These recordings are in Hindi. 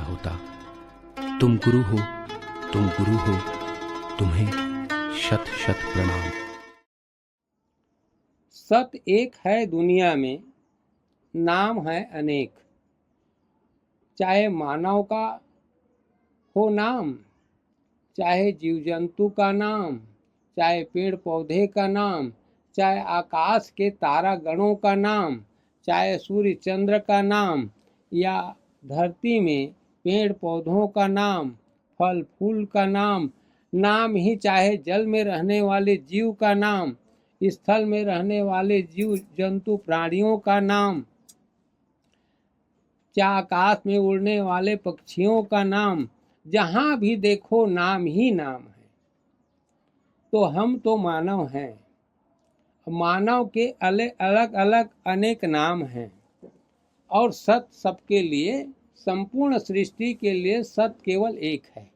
होता। तुम गुरु हो, तुम गुरु हो, तुम्हें शत शत प्रणाम। सत एक है दुनिया में, नाम है अनेक। चाहे मानव का हो नाम, चाहे जीव जंतु का नाम, चाहे पेड़ पौधे का नाम, चाहे आकाश के तारा गणों का नाम, चाहे सूर्य चंद्र का नाम, या धरती में पेड़ पौधों का नाम, फल फूल का नाम, नाम ही चाहे जल में रहने वाले जीव का नाम, स्थल में रहने वाले जीव जंतु प्राणियों का नाम, चाहे आकाश में उड़ने वाले पक्षियों का नाम, जहाँ भी देखो नाम ही नाम है। तो हम तो मानव हैं, मानव के अलग अलग अनेक नाम हैं, और सत सबके लिए, संपूर्ण सृष्टि के लिए सत केवल एक है,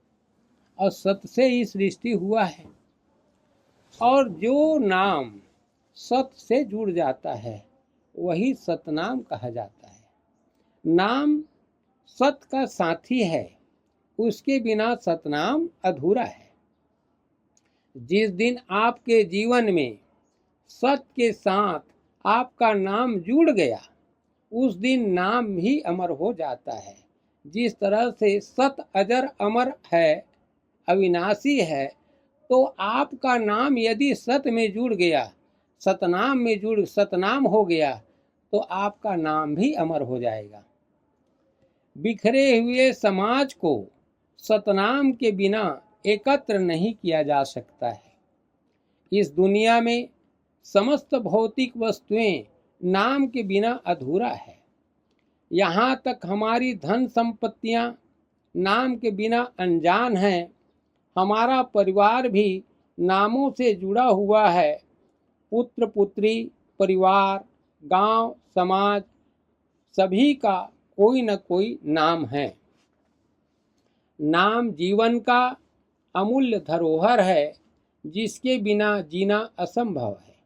और सत से ही सृष्टि हुआ है। और जो नाम सत से जुड़ जाता है वही सतनाम कहा जाता है। नाम सत का साथी है, उसके बिना सतनाम अधूरा है। जिस दिन आपके जीवन में सत के साथ आपका नाम जुड़ गया, उस दिन नाम भी अमर हो जाता है। जिस तरह से सत अजर अमर है, अविनाशी है, तो आपका नाम यदि सत में जुड़ गया, सतनाम में जुड़ सतनाम हो गया, तो आपका नाम भी अमर हो जाएगा। बिखरे हुए समाज को सतनाम के बिना एकत्र नहीं किया जा सकता है। इस दुनिया में समस्त भौतिक वस्तुएं नाम के बिना अधूरा है। यहाँ तक हमारी धन संपत्तियाँ नाम के बिना अनजान हैं। हमारा परिवार भी नामों से जुड़ा हुआ है। पुत्र पुत्री, परिवार, गांव, समाज, सभी का कोई न कोई नाम है। नाम जीवन का अमूल्य धरोहर है, जिसके बिना जीना असंभव है।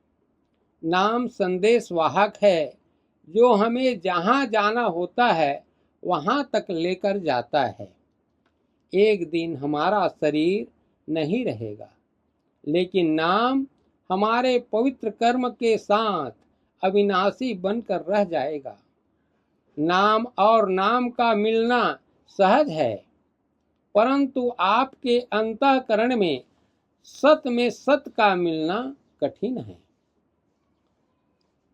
नाम संदेश वाहक है, जो हमें जहाँ जाना होता है वहाँ तक लेकर जाता है। एक दिन हमारा शरीर नहीं रहेगा, लेकिन नाम हमारे पवित्र कर्म के साथ अविनाशी बनकर रह जाएगा। नाम और नाम का मिलना सहज है, परंतु आपके अंतःकरण में सत का मिलना कठिन है।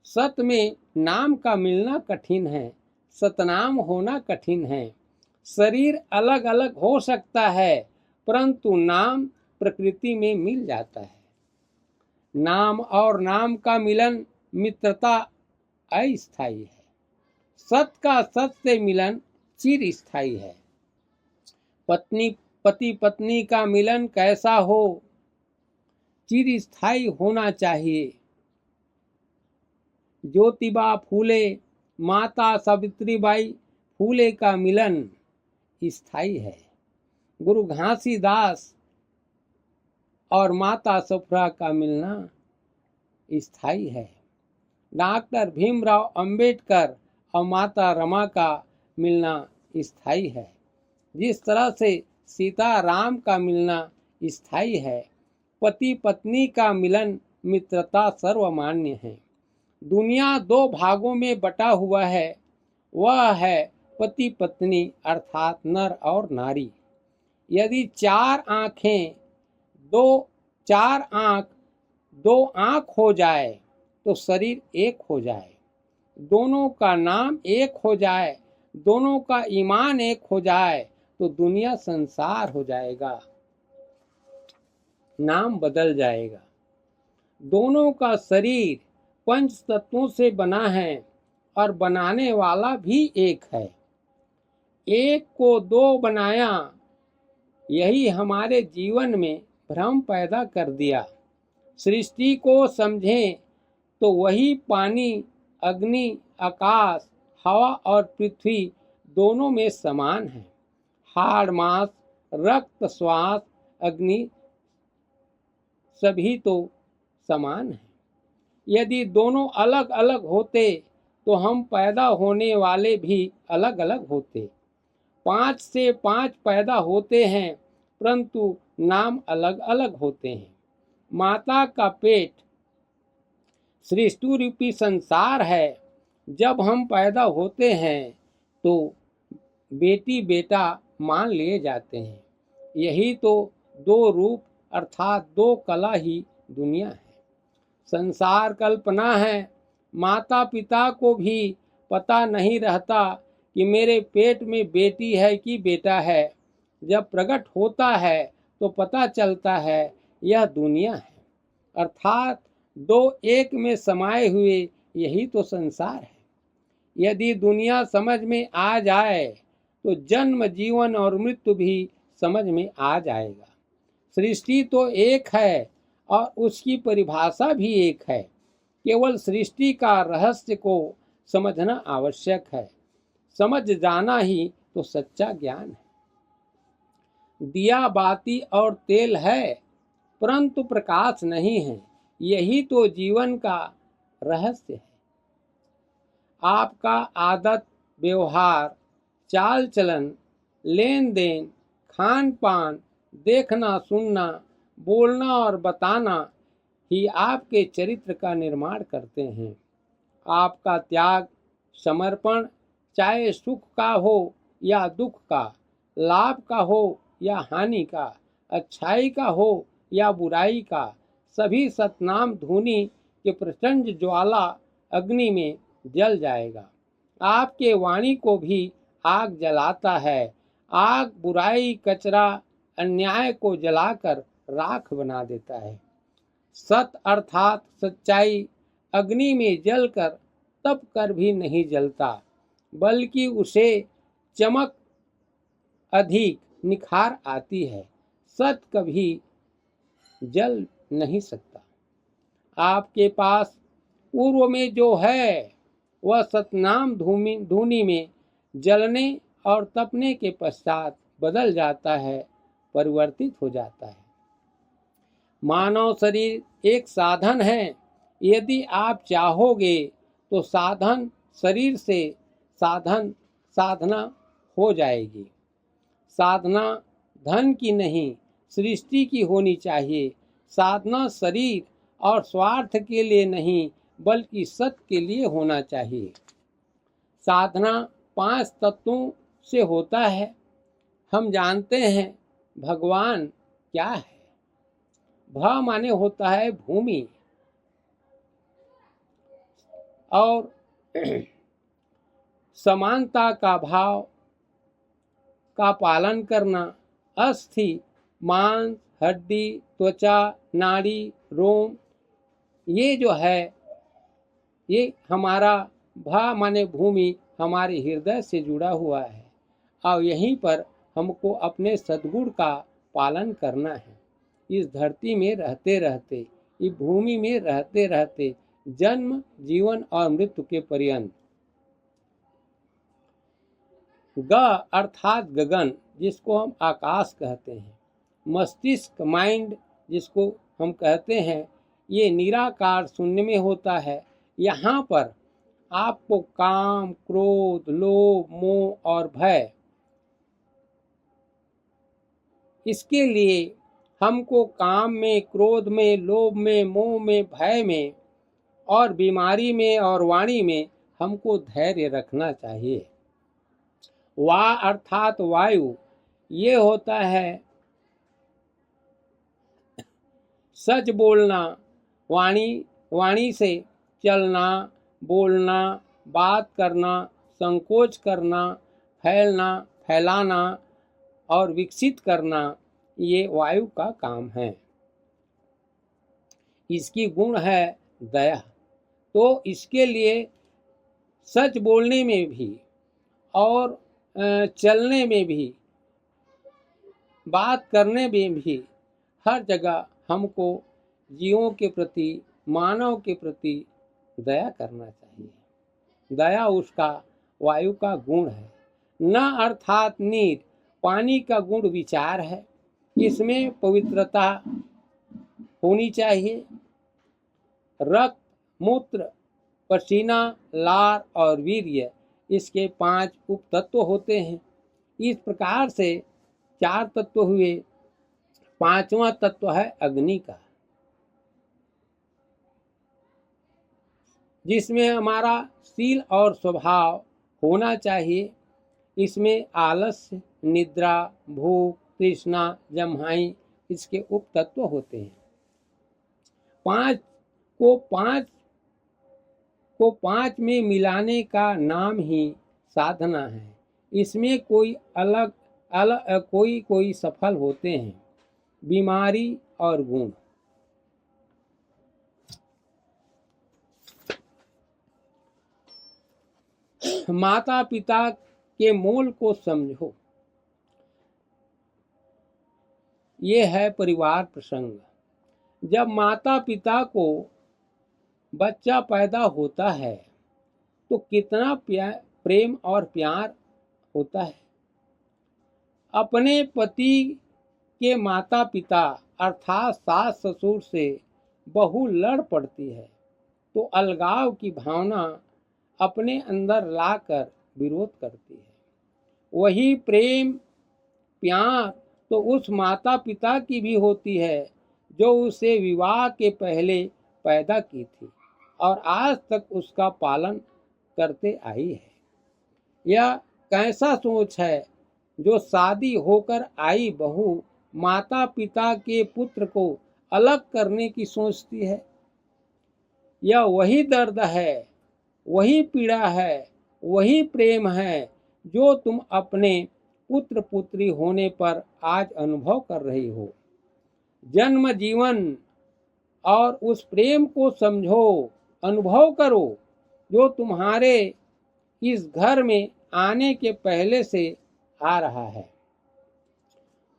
सत में नाम का मिलना कठिन है, सतनाम होना कठिन है। शरीर अलग अलग हो सकता है, परंतु नाम प्रकृति में मिल जाता है। नाम और नाम का मिलन मित्रता अस्थायी है, सत का सत से मिलन चिर स्थायी है। पति पत्नी का मिलन कैसा हो, चिर स्थायी होना चाहिए। ज्योतिबा फूले, माता सावित्रीबाई फूले का मिलन स्थायी है। गुरु घासीदास और माता सफरा का मिलना स्थायी है। डॉक्टर भीमराव अंबेडकर और माता रमा का मिलना स्थायी है। जिस तरह से सीता राम का मिलना स्थायी है, पति पत्नी का मिलन मित्रता सर्वमान्य है। दुनिया दो भागों में बटा हुआ है, वह है पति पत्नी अर्थात नर और नारी। यदि चार आँख दो आँख हो जाए तो शरीर एक हो जाए। दोनों का नाम एक हो जाए, दोनों का ईमान एक हो जाए, तो दुनिया संसार हो जाएगा, नाम बदल जाएगा। दोनों का शरीर पंच तत्वों से बना है और बनाने वाला भी एक है। एक को दो बनाया, यही हमारे जीवन में भ्रम पैदा कर दिया। सृष्टि को समझें तो वही पानी, अग्नि, आकाश, हवा और पृथ्वी दोनों में समान है। हाड़ मांस, रक्त, श्वास, अग्नि सभी तो समान है। यदि दोनों अलग अलग होते तो हम पैदा होने वाले भी अलग अलग होते। 5 से 5 पैदा होते हैं, परंतु नाम अलग अलग होते हैं। माता का पेट सृष्टि रूपी संसार है। जब हम पैदा होते हैं तो बेटी बेटा मान लिए जाते हैं। यही तो दो रूप अर्थात दो कला ही दुनिया है। संसार कल्पना है। माता पिता को भी पता नहीं रहता कि मेरे पेट में बेटी है कि बेटा है। जब प्रकट होता है तो पता चलता है यह दुनिया है, अर्थात दो एक में समाये हुए यही तो संसार है। यदि दुनिया समझ में आ जाए तो जन्म जीवन और मृत्यु भी समझ में आ जाएगा। सृष्टि तो एक है और उसकी परिभाषा भी एक है। केवल सृष्टि का रहस्य को समझना आवश्यक है। समझ जाना ही तो सच्चा ज्ञान है। दिया बाती और तेल है, परंतु प्रकाश नहीं है। यही तो जीवन का रहस्य है। आपका आदत व्यवहार, चाल चलन, लेन देन, खान पान, देखना सुनना, बोलना और बताना ही आपके चरित्र का निर्माण करते हैं। आपका त्याग, समर्पण, चाहे सुख का हो या दुख का, लाभ का हो या हानि का, अच्छाई का हो या बुराई का, सभी सतनाम धुनी के प्रचंड ज्वाला अग्नि में जल जाएगा। आपके वाणी को भी आग जलाता है। आग बुराई, कचरा, अन्याय को जलाकर राख बना देता है। सत अर्थात सच्चाई अग्नि में जलकर तप कर भी नहीं जलता, बल्कि उसे चमक अधिक निखार आती है। सत कभी जल नहीं सकता। आपके पास पूर्व में जो है वह सतनाम धूनी में जलने और तपने के पश्चात बदल जाता है, परिवर्तित हो जाता है। मानव शरीर एक साधन है। यदि आप चाहोगे तो साधन शरीर से साधना हो जाएगी। साधना धन की नहीं, सृष्टि की होनी चाहिए। साधना शरीर और स्वार्थ के लिए नहीं, बल्कि सत्य के लिए होना चाहिए। साधना 5 तत्वों से होता है। हम जानते हैं भगवान क्या है। भ माने होता है भूमि, और समानता का भाव का पालन करना। अस्थि मांस, हड्डी, त्वचा, नाड़ी, रोम, ये जो है ये हमारा भा माने भूमि हमारे हृदय से जुड़ा हुआ है, और यहीं पर हमको अपने सद्गुण का पालन करना है। इस धरती में रहते रहते, इस भूमि में रहते रहते, जन्म जीवन और मृत्यु के पर्यंत। ग अर्थात गगन, जिसको हम आकाश कहते हैं। मस्तिष्क माइंड, जिसको हम कहते हैं, ये निराकार शून्य में होता है। यहाँ पर आपको काम, क्रोध, लोभ, मोह और भय, इसके लिए हमको काम में, क्रोध में, लोभ में, मोह में, भय में और बीमारी में और वाणी में हमको धैर्य रखना चाहिए। वा अर्थात वायु, ये होता है सच बोलना, वाणी से चलना, बोलना, बात करना, संकोच करना, फैलाना और विकसित करना, ये वायु का काम है। इसकी गुण है दया। तो इसके लिए सच बोलने में भी और चलने में भी, बात करने में भी, हर जगह हमको जीवों के प्रति, मानव के प्रति दया करना चाहिए। दया उसका वायु का गुण है। न अर्थात नीर, पानी का गुण विचार है। इसमें पवित्रता होनी चाहिए। रक्त, मूत्र, पसीना, लार और वीर्य, इसके 5 उपतत्व होते हैं। इस प्रकार से 4 तत्व हुए। 5वां तत्व है अग्नि का, जिसमें हमारा शील और स्वभाव होना चाहिए। इसमें आलस्य, निद्रा, भूख, तृष्णा, जम्हाई इसके उप तत्व होते हैं। 5 में मिलाने का नाम ही साधना है। इसमें कोई कोई सफल होते हैं, बीमारी और गुण। माता पिता के मोल को समझो। ये है परिवार प्रसंग। जब माता पिता को बच्चा पैदा होता है तो कितना प्रेम और प्यार होता है। अपने पति के माता पिता अर्थात सास ससुर से बहू लड़ पड़ती है तो अलगाव की भावना अपने अंदर लाकर विरोध करती है। वही प्रेम प्यार तो उस माता पिता की भी होती है जो उसे विवाह के पहले पैदा की थी और आज तक उसका पालन करते आई है। यह कैसा सोच है जो शादी होकर आई बहू माता पिता के पुत्र को अलग करने की सोचती है। यह वही दर्द है, वही पीड़ा है, वही प्रेम है जो तुम अपने पुत्र पुत्री होने पर आज अनुभव कर रही हो। जन्म जीवन और उस प्रेम को समझो, अनुभव करो जो तुम्हारे इस घर में आने के पहले से आ रहा है।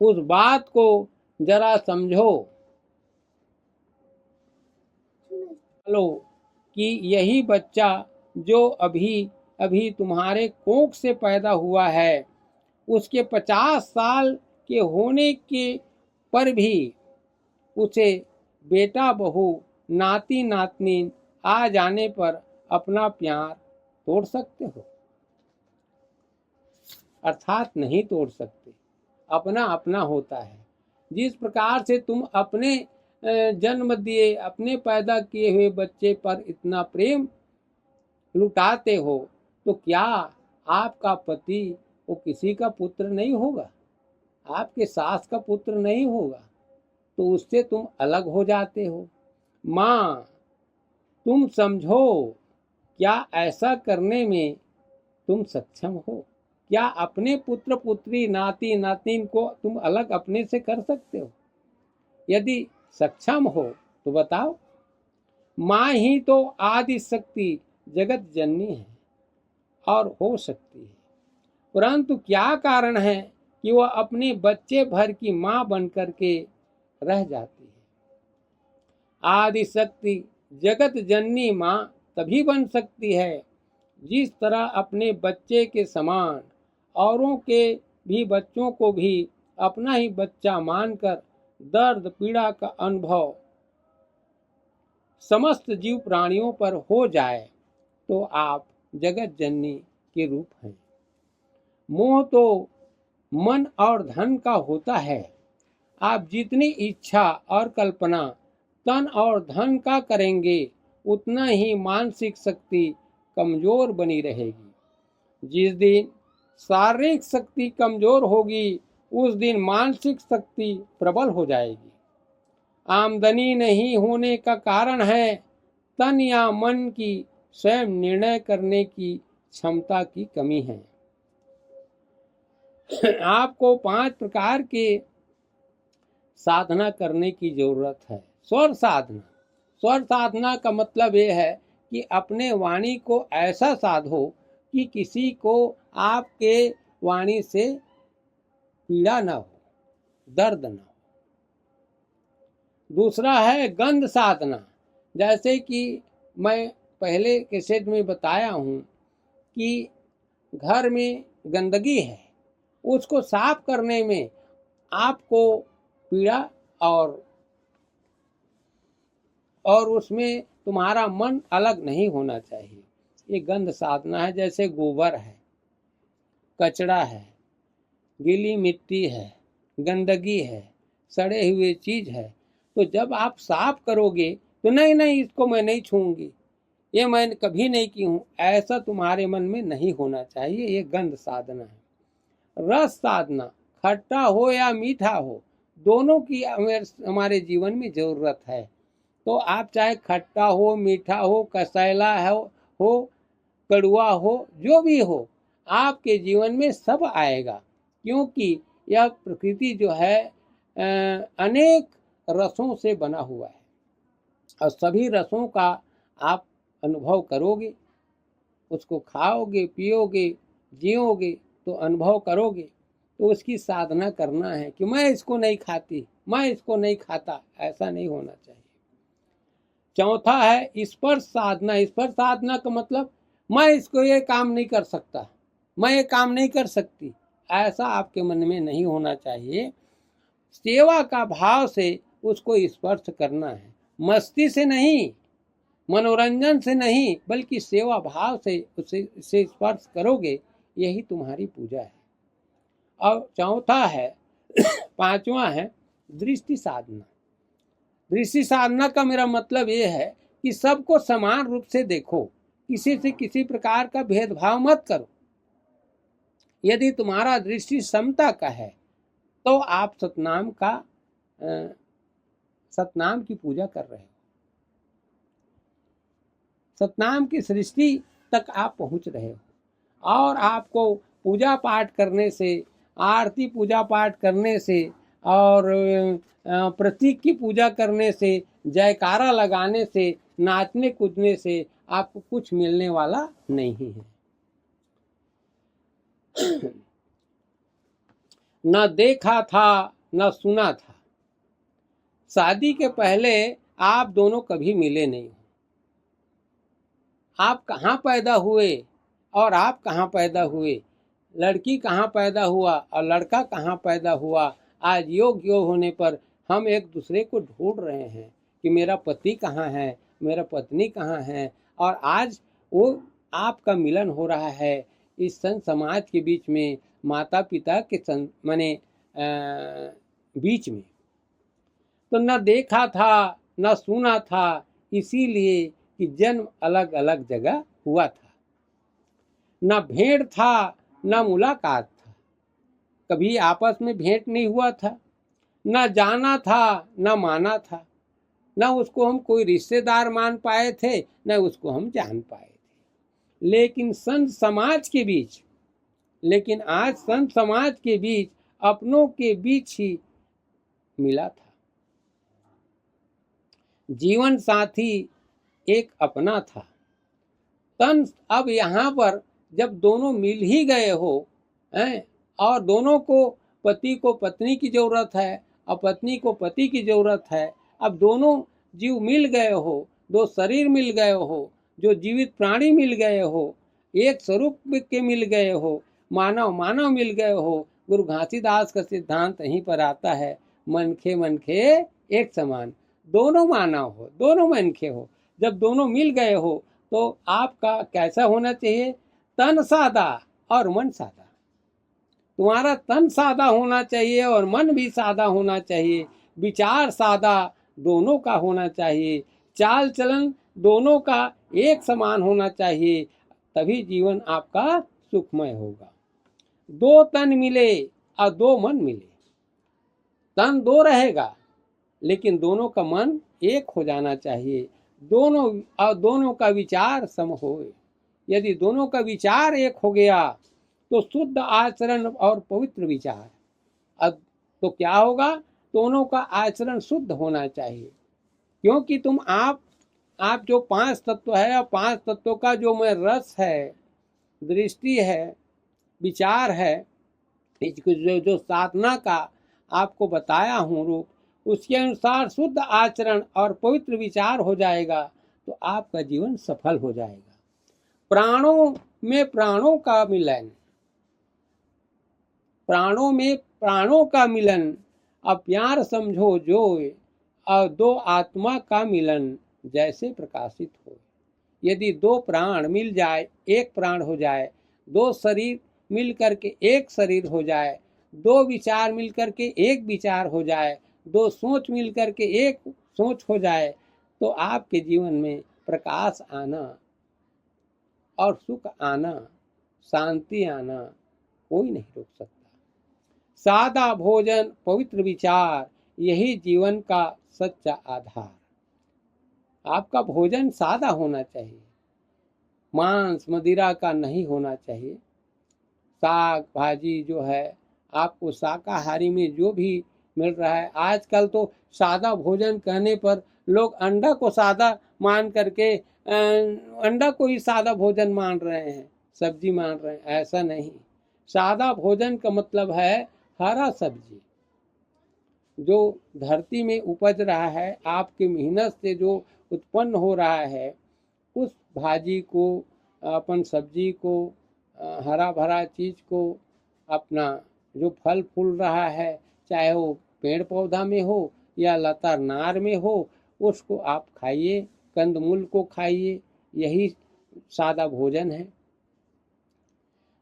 उस बात को जरा समझो लो कि यही बच्चा जो अभी अभी तुम्हारे कोख से पैदा हुआ है, उसके 50 साल के होने के पर भी उसे बेटा बहू नाती नातनी आ जाने पर अपना प्यार तोड़ सकते हो? अर्थात नहीं तोड़ सकते। अपना अपना होता है। जिस प्रकार से तुम अपने जन्म दिए अपने पैदा किए हुए बच्चे पर इतना प्रेम लुटाते हो तो क्या आपका पति वो किसी का पुत्र नहीं होगा? आपके सास का पुत्र नहीं होगा? तो उससे तुम अलग हो जाते हो। माँ, तुम समझो, क्या ऐसा करने में तुम सक्षम हो? क्या अपने पुत्र पुत्री नाती नातिन को तुम अलग अपने से कर सकते हो? यदि सक्षम हो तो बताओ। माँ ही तो आदि शक्ति जगत जननी है और हो सकती है, परंतु क्या कारण है कि वह अपने बच्चे भर की माँ बनकर के रह जाती है। आदि शक्ति जगत जननी माँ तभी बन सकती है जिस तरह अपने बच्चे के समान औरों के भी बच्चों को भी अपना ही बच्चा मानकर दर्द पीड़ा का अनुभव समस्त जीव प्राणियों पर हो जाए तो आप जगत जननी के रूप हैं। मोह तो मन और धन का होता है। आप जितनी इच्छा और कल्पना तन और धन का करेंगे उतना ही मानसिक शक्ति कमजोर बनी रहेगी। जिस दिन शारीरिक शक्ति कमजोर होगी उस दिन मानसिक शक्ति प्रबल हो जाएगी। आमदनी नहीं होने का कारण है तन या मन की स्वयं निर्णय करने की क्षमता की कमी है। आपको 5 प्रकार के साधना करने की जरूरत है। स्वर साधना। स्वर साधना का मतलब ये है कि अपने वाणी को ऐसा साधो कि किसी को आपके वाणी से पीड़ा न हो, दर्द न हो। दूसरा है गंध साधना। जैसे कि मैं पहले कैसेट में बताया हूँ कि घर में गंदगी है, उसको साफ करने में आपको पीड़ा और उसमें तुम्हारा मन अलग नहीं होना चाहिए। ये गंध साधना है। जैसे गोबर है, कचरा है, गीली मिट्टी है, गंदगी है, सड़े हुए चीज है, तो जब आप साफ करोगे तो नहीं नहीं इसको मैं नहीं छूऊंगी, ये मैं कभी नहीं की हूँ, ऐसा तुम्हारे मन में नहीं होना चाहिए। ये गंध साधना है। रस साधना, खट्टा हो या मीठा हो, दोनों की हमारे जीवन में जरूरत है। तो आप चाहे खट्टा हो, मीठा हो, कसैला हो, कड़ुआ हो, जो भी हो, आपके जीवन में सब आएगा, क्योंकि यह प्रकृति जो है अनेक रसों से बना हुआ है और सभी रसों का आप अनुभव करोगे, उसको खाओगे, पियोगे, जियोगे तो अनुभव करोगे। तो उसकी साधना करना है कि मैं इसको नहीं खाती, मैं इसको नहीं खाता, ऐसा नहीं होना चाहिए। चौथा है स्पर्श साधना। स्पर्श साधना का मतलब मैं इसको ये काम नहीं कर सकता, मैं ये काम नहीं कर सकती, ऐसा आपके मन में नहीं होना चाहिए। सेवा का भाव से उसको स्पर्श करना है, मस्ती से नहीं, मनोरंजन से नहीं, बल्कि सेवा भाव से उसे स्पर्श करोगे, यही तुम्हारी पूजा है। और चौथा है पांचवा है दृष्टि साधना। दृष्टि साधना का मेरा मतलब ये है कि सबको समान रूप से देखो, किसी से किसी प्रकार का भेदभाव मत करो। यदि तुम्हारा दृष्टि समता का है तो आप सतनाम की पूजा कर रहे हो, सतनाम की सृष्टि तक आप पहुंच रहे हो। और आपको पूजा पाठ करने से, आरती पूजा पाठ करने से और प्रतीक की पूजा करने से, जयकारा लगाने से, नाचने कूदने से आपको कुछ मिलने वाला नहीं है। न देखा था न सुना था, शादी के पहले आप दोनों कभी मिले नहीं हो। आप कहाँ पैदा हुए और आप कहाँ पैदा हुए, लड़की कहाँ पैदा हुआ और लड़का कहाँ पैदा हुआ, आज योग होने पर हम एक दूसरे को ढूंढ रहे हैं कि मेरा पति कहाँ है, मेरा पत्नी कहाँ है। और आज वो आपका मिलन हो रहा है इस संत समाज के बीच में, माता पिता के बीच में। तो न देखा था न सुना था, इसीलिए कि जन्म अलग अलग जगह हुआ था। न भेंट था न मुलाकात था, कभी आपस में भेंट नहीं हुआ था। न जाना था न माना था, न उसको हम कोई रिश्तेदार मान पाए थे न उसको हम जान पाए थे। लेकिन आज संत समाज के बीच अपनों के बीच ही मिला था। जीवन साथी एक अपना था तन। अब यहाँ पर जब दोनों मिल ही गए हो और दोनों को, पति को पत्नी की जरूरत है और पत्नी को पति की जरूरत है, अब दोनों जीव मिल गए हो, दो शरीर मिल गए हो, जो जीवित प्राणी मिल गए हो, एक स्वरूप के मिल गए हो, मानव मिल गए हो। गुरु घासीदास का सिद्धांत यहीं पर आता है, मनखे एक समान, दोनों मानव हो, दोनों मनखे हो। जब दोनों मिल गए हो तो आपका कैसा होना चाहिए, तन सादा और मन सादा। तुम्हारा तन सादा होना चाहिए और मन भी सादा होना चाहिए, विचार सादा दोनों का होना चाहिए, चाल चलन दोनों का एक समान होना चाहिए, तभी जीवन आपका सुखमय होगा। दो तन मिले और दो मन मिले, तन दो रहेगा लेकिन दोनों का मन एक हो जाना चाहिए, दोनों का विचार सम होए। यदि दोनों का विचार एक हो गया तो शुद्ध आचरण और पवित्र विचार, अब तो क्या होगा, दोनों का आचरण शुद्ध होना चाहिए। क्योंकि आप जो पांच तत्व है और पांच तत्वों का जो मैं रस है, दृष्टि है, विचार है, जो साधना का आपको बताया हूँ रूप, उसके अनुसार शुद्ध आचरण और पवित्र विचार हो जाएगा तो आपका जीवन सफल हो जाएगा। प्राणों में प्राणों का मिलन, प्राणों में प्राणों का मिलन, अब प्यार समझो जो, और दो आत्मा का मिलन जैसे प्रकाशित हो। यदि दो प्राण मिल जाए एक प्राण हो जाए, दो शरीर मिल करके एक शरीर हो जाए, दो विचार मिलकर के एक विचार हो जाए, दो सोच मिलकर के एक सोच हो जाए, तो आपके जीवन में प्रकाश आना और सुख आना, शांति आना कोई नहीं रोक सकता। सादा भोजन, पवित्र विचार, यही जीवन का सच्चा आधार। आपका भोजन सादा होना चाहिए, मांस मदिरा का नहीं होना चाहिए। साग भाजी जो है, आपको शाकाहारी में जो भी मिल रहा है, आजकल तो सादा भोजन कहने पर लोग अंडा को सादा मान करके अंडा को ही सादा भोजन मान रहे हैं, सब्जी मान रहे हैं। ऐसा नहीं, सादा भोजन का मतलब है हरा सब्जी जो धरती में उपज रहा है, आपकी मेहनत से जो उत्पन्न हो रहा है, उस भाजी को, अपन सब्जी को, हरा भरा चीज को, अपना जो फल फूल रहा है, चाहे वो पेड़ पौधा में हो या लता नार में हो, उसको आप खाइए, कंदमूल को खाइए, यही सादा भोजन है।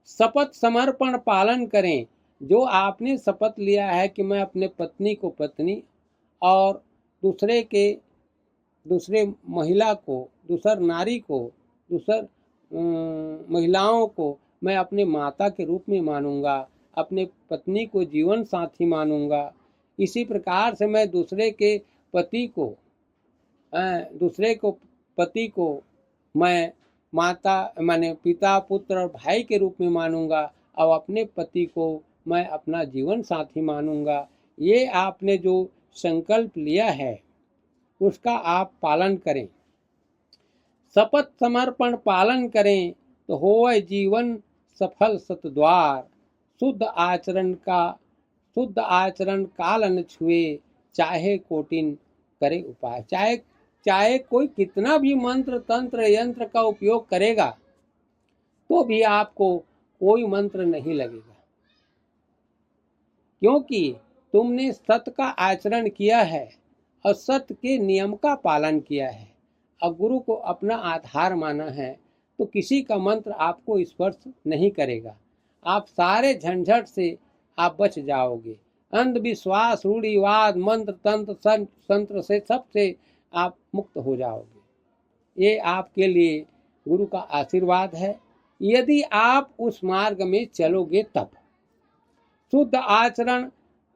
शपथ समर्पण पालन करें। जो आपने शपथ लिया है कि मैं अपने पत्नी को पत्नी और दूसरे महिला को, दूसर नारी को, दूसर महिलाओं को मैं अपने माता के रूप में मानूंगा, अपने पत्नी को जीवन साथी मानूंगा, इसी प्रकार से मैं दूसरे पति को मैं माता माने पिता, पुत्र और भाई के रूप में मानूंगा, और अपने पति को मैं अपना जीवन साथी मानूंगा। ये आपने जो संकल्प लिया है उसका आप पालन करें। शपथ समर्पण पालन करें तो होए जीवन सफल सतद्वार। शुद्ध आचरण काल न छुए, चाहे कोटिन करे उपाय। चाहे कोई कितना भी मंत्र तंत्र यंत्र का उपयोग करेगा तो भी आपको कोई मंत्र नहीं लगेगा, क्योंकि तुमने सत्य का आचरण किया है और सत्य के नियम का पालन किया है और गुरु को अपना आधार माना है, तो किसी का मंत्र आपको स्पर्श नहीं करेगा। आप सारे झंझट से आप बच जाओगे। अंधविश्वास, रूढ़िवाद, मंत्र तंत्र संत्र से सबसे आप मुक्त हो जाओगे। ये आपके लिए गुरु का आशीर्वाद है, यदि आप उस मार्ग में चलोगे तब। शुद्ध आचरण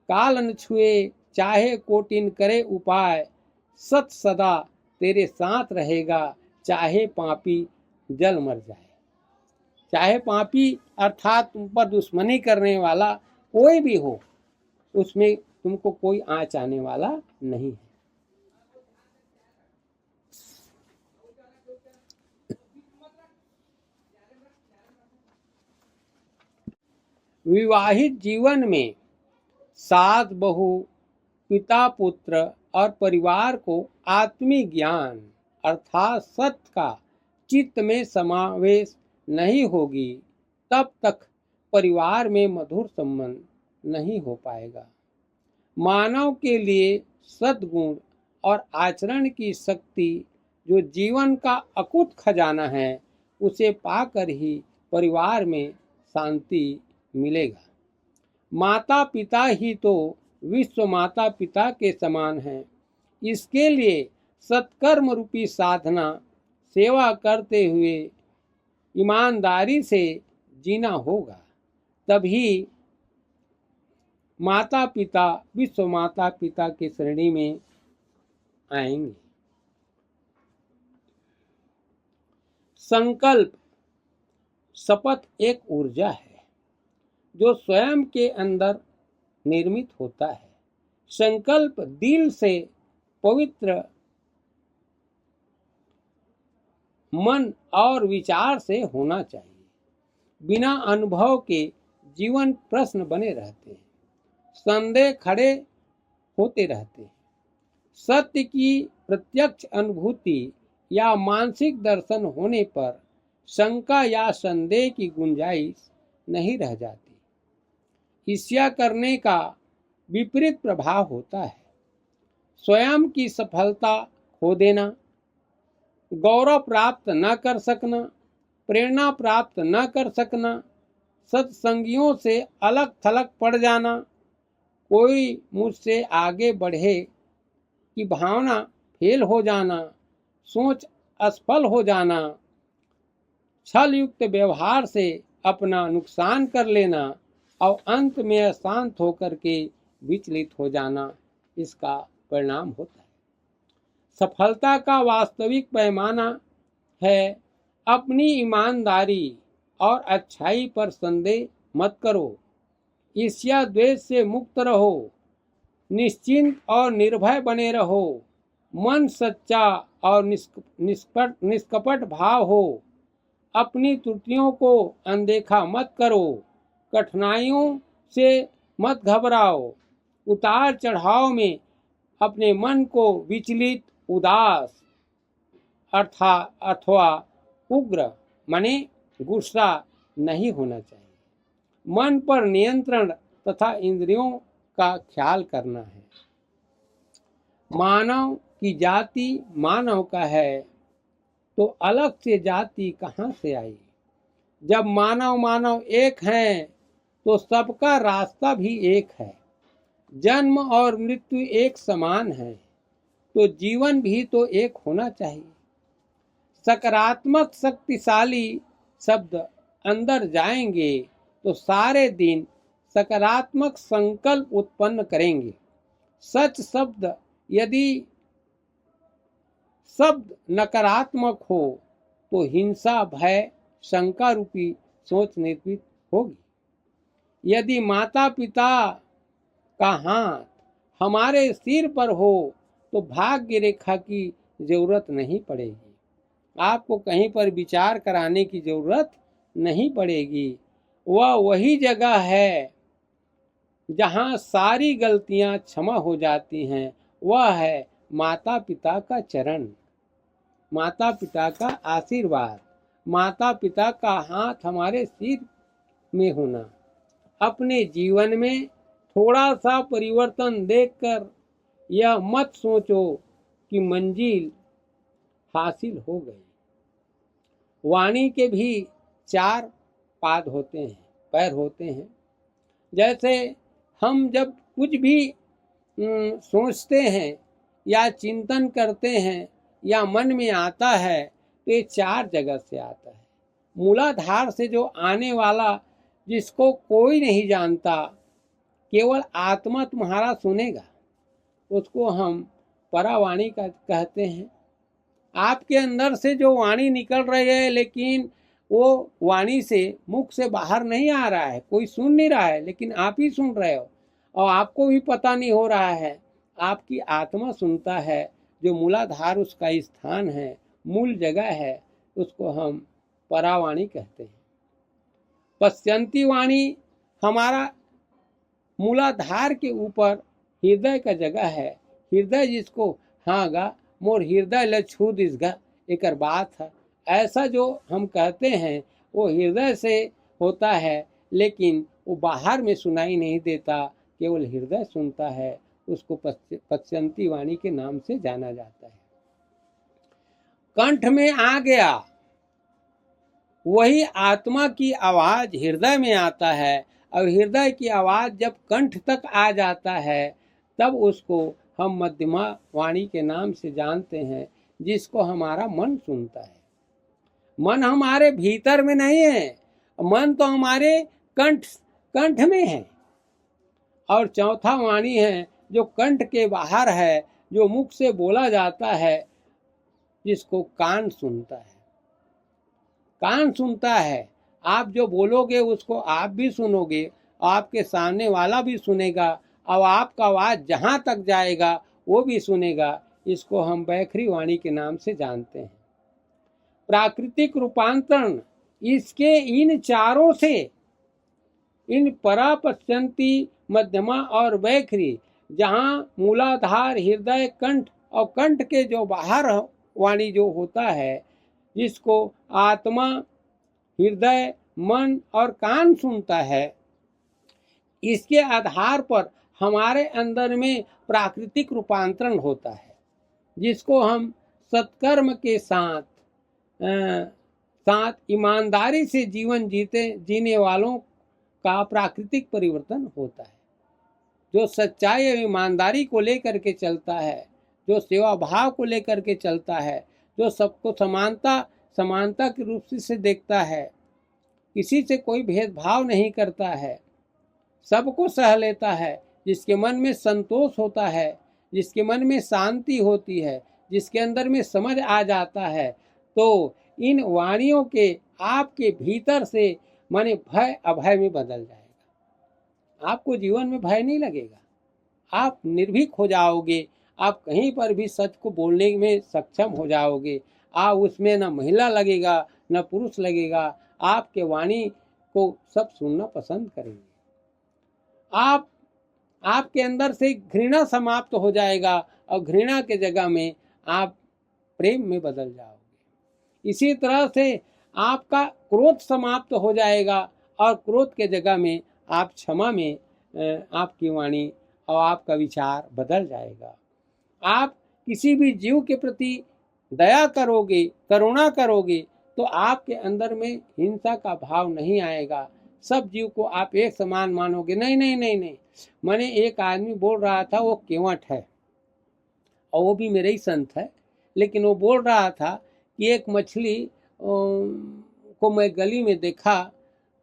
काल न छुए, चाहे कोटिन करे उपाय। सत सदा तेरे साथ रहेगा, चाहे पापी जल मर जाए। चाहे पापी अर्थात तुम पर दुश्मनी करने वाला कोई भी हो, उसमें तुमको कोई आँच आने वाला नहीं है। विवाहित जीवन में सास बहू, पिता पुत्र और परिवार को आत्मिक ज्ञान अर्थात सत्य का चित्त में समावेश नहीं होगी, तब तक परिवार में मधुर संबंध नहीं हो पाएगा। मानव के लिए सद्गुण और आचरण की शक्ति जो जीवन का अकूत खजाना है, उसे पाकर ही परिवार में शांति मिलेगा। माता पिता ही तो विश्व माता पिता के समान हैं। इसके लिए सत्कर्म रूपी साधना, सेवा करते हुए ईमानदारी से जीना होगा, तभी माता पिता विश्व माता पिता की श्रेणी में आएंगे। संकल्प शपथ एक ऊर्जा है जो स्वयं के अंदर निर्मित होता है। संकल्प दिल से पवित्र मन और विचार से होना चाहिए। बिना अनुभव के जीवन प्रश्न बने रहते हैं, संदेह खड़े होते रहते हैं। सत्य की प्रत्यक्ष अनुभूति या मानसिक दर्शन होने पर शंका या संदेह की गुंजाइश नहीं रह जाती। ईर्ष्या करने का विपरीत प्रभाव होता है। स्वयं की सफलता खो देना, गौरव प्राप्त न कर सकना, प्रेरणा प्राप्त न कर सकना, सत्संगियों से अलग थलग पड़ जाना, कोई मुझसे आगे बढ़े की भावना फेल हो जाना, सोच असफल हो जाना, छल युक्त व्यवहार से अपना नुकसान कर लेना और अंत में अशांत होकर के विचलित हो जाना, इसका परिणाम होता है। सफलता का वास्तविक पैमाना है अपनी ईमानदारी और अच्छाई पर संदेह मत करो, ईर्ष्या द्वेष से मुक्त रहो, निश्चिंत और निर्भय बने रहो, मन सच्चा और निष्कपट भाव हो, अपनी त्रुटियों को अनदेखा मत करो, कठिनाइयों से मत घबराओ, उतार चढ़ाव में अपने मन को विचलित, उदास अथवा उग्र माने गुस्सा नहीं होना चाहिए। मन पर नियंत्रण तथा इंद्रियों का ख्याल करना है। मानव की जाति मानव का है, तो अलग से जाति कहाँ से आई? जब मानव मानव एक हैं, तो सबका रास्ता भी एक है। जन्म और मृत्यु एक समान है, तो जीवन भी तो एक होना चाहिए। सकारात्मक शक्तिशाली शब्द अंदर जाएंगे तो सारे दिन सकारात्मक संकल्प उत्पन्न करेंगे। सच शब्द यदि शब्द नकारात्मक हो तो हिंसा, भय, शंका रूपी सोच निर्मित होगी। यदि माता पिता का हाथ हमारे सिर पर हो तो भाग्य रेखा की जरूरत नहीं पड़ेगी। आपको कहीं पर विचार कराने की जरूरत नहीं पड़ेगी। वह वही जगह है जहाँ सारी गलतियाँ क्षमा हो जाती हैं। वह है माता पिता का चरण, माता पिता का आशीर्वाद, माता पिता का हाथ हमारे सिर में होना। अपने जीवन में थोड़ा सा परिवर्तन देखकर यह मत सोचो कि मंजिल हासिल हो गई। वाणी के भी 4 पाद होते हैं, पैर होते हैं। जैसे हम जब कुछ भी सोचते हैं या चिंतन करते हैं या मन में आता है, तो ये 4 जगह से आता है। मूलाधार से जो आने वाला, जिसको कोई नहीं जानता, केवल आत्मा तुम्हारा सुनेगा, उसको हम परावाणी का कहते हैं। आपके अंदर से जो वाणी निकल रही है, लेकिन वो वाणी से मुख से बाहर नहीं आ रहा है, कोई सुन नहीं रहा है, लेकिन आप ही सुन रहे हो और आपको भी पता नहीं हो रहा है। आपकी आत्मा सुनता है, जो मूलाधार उसका स्थान है, मूल जगह है, उसको हम परावाणी कहते हैं। पश्चंती वाणी हमारा मूलाधार के ऊपर हृदय का जगह है। हृदय जिसको हाँ गा मोर हृदय ल छू दिस गा, एक बात है। ऐसा जो हम कहते हैं वो हृदय से होता है, लेकिन वो बाहर में सुनाई नहीं देता, केवल हृदय सुनता है। उसको पश्चंती वाणी के नाम से जाना जाता है। कंठ में आ गया, वही आत्मा की आवाज हृदय में आता है, और हृदय की आवाज जब कंठ तक आ जाता है, तब उसको हम मध्यमा वाणी के नाम से जानते हैं, जिसको हमारा मन सुनता है। मन हमारे भीतर में नहीं है, मन तो हमारे कंठ में है। और चौथा वाणी है जो कंठ के बाहर है, जो मुख से बोला जाता है, जिसको कान सुनता है। कान सुनता है, आप जो बोलोगे उसको आप भी सुनोगे, आपके सामने वाला भी सुनेगा, और आपका आवाज जहाँ तक जाएगा वो भी सुनेगा। इसको हम बैखरी वाणी के नाम से जानते हैं। प्राकृतिक रूपांतरण इसके इन चारों से, इन परा, पश्चंती, मध्यमा और बैखरी, जहाँ मूलाधार, हृदय, कंठ और कंठ के जो बाहर वाणी जो होता है, जिसको आत्मा, हृदय, मन और कान सुनता है, इसके आधार पर हमारे अंदर में प्राकृतिक रूपांतरण होता है, जिसको हम सत्कर्म के साथ ईमानदारी से जीवन जीने वालों का प्राकृतिक परिवर्तन होता है। जो सच्चाई और ईमानदारी को लेकर के चलता है, जो सेवा भाव को लेकर के चलता है, जो सबको समानता के रूप से देखता है, किसी से कोई भेदभाव नहीं करता है, सबको सह लेता है, जिसके मन में संतोष होता है, जिसके मन में शांति होती है, जिसके अंदर में समझ आ जाता है, तो इन वाणियों के आपके भीतर से माने भय अभय में बदल जाएगा। आपको जीवन में भय नहीं लगेगा, आप निर्भीक हो जाओगे, आप कहीं पर भी सच को बोलने में सक्षम हो जाओगे। आप उसमें न महिला लगेगा न पुरुष लगेगा, आपके वाणी को सब सुनना पसंद करेंगे। आपके अंदर से घृणा समाप्त हो जाएगा और घृणा के जगह में आप प्रेम में बदल जाओगे। इसी तरह से आपका क्रोध समाप्त हो जाएगा और क्रोध के जगह में आप क्षमा में आपकी वाणी और आपका विचार बदल जाएगा। आप किसी भी जीव के प्रति दया करोगे, करुणा करोगे, तो आपके अंदर में हिंसा का भाव नहीं आएगा। सब जीव को आप एक समान मानोगे। नहीं नहीं नहीं नहीं, मैंने एक आदमी बोल रहा था, वो केवट है और वो भी मेरे ही संत है, लेकिन वो बोल रहा था कि एक मछली को मैं गली में देखा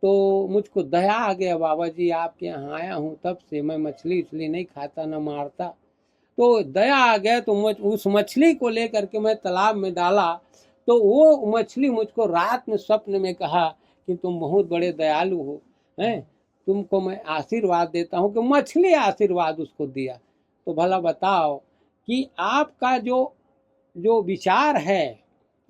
तो मुझको दया आ गया, बाबा जी आपके यहाँ आया हूँ तब से मैं मछली उसली नहीं खाता न मारता, तो दया आ गया। तो उस मछली को लेकर के मैं तालाब में डाला, तो वो मछली मुझको रात में स्वप्न में कहा कि तुम बहुत बड़े दयालु हो, हैं, तुमको मैं आशीर्वाद देता हूँ। कि मछली आशीर्वाद उसको दिया। तो भला बताओ कि आपका जो विचार है,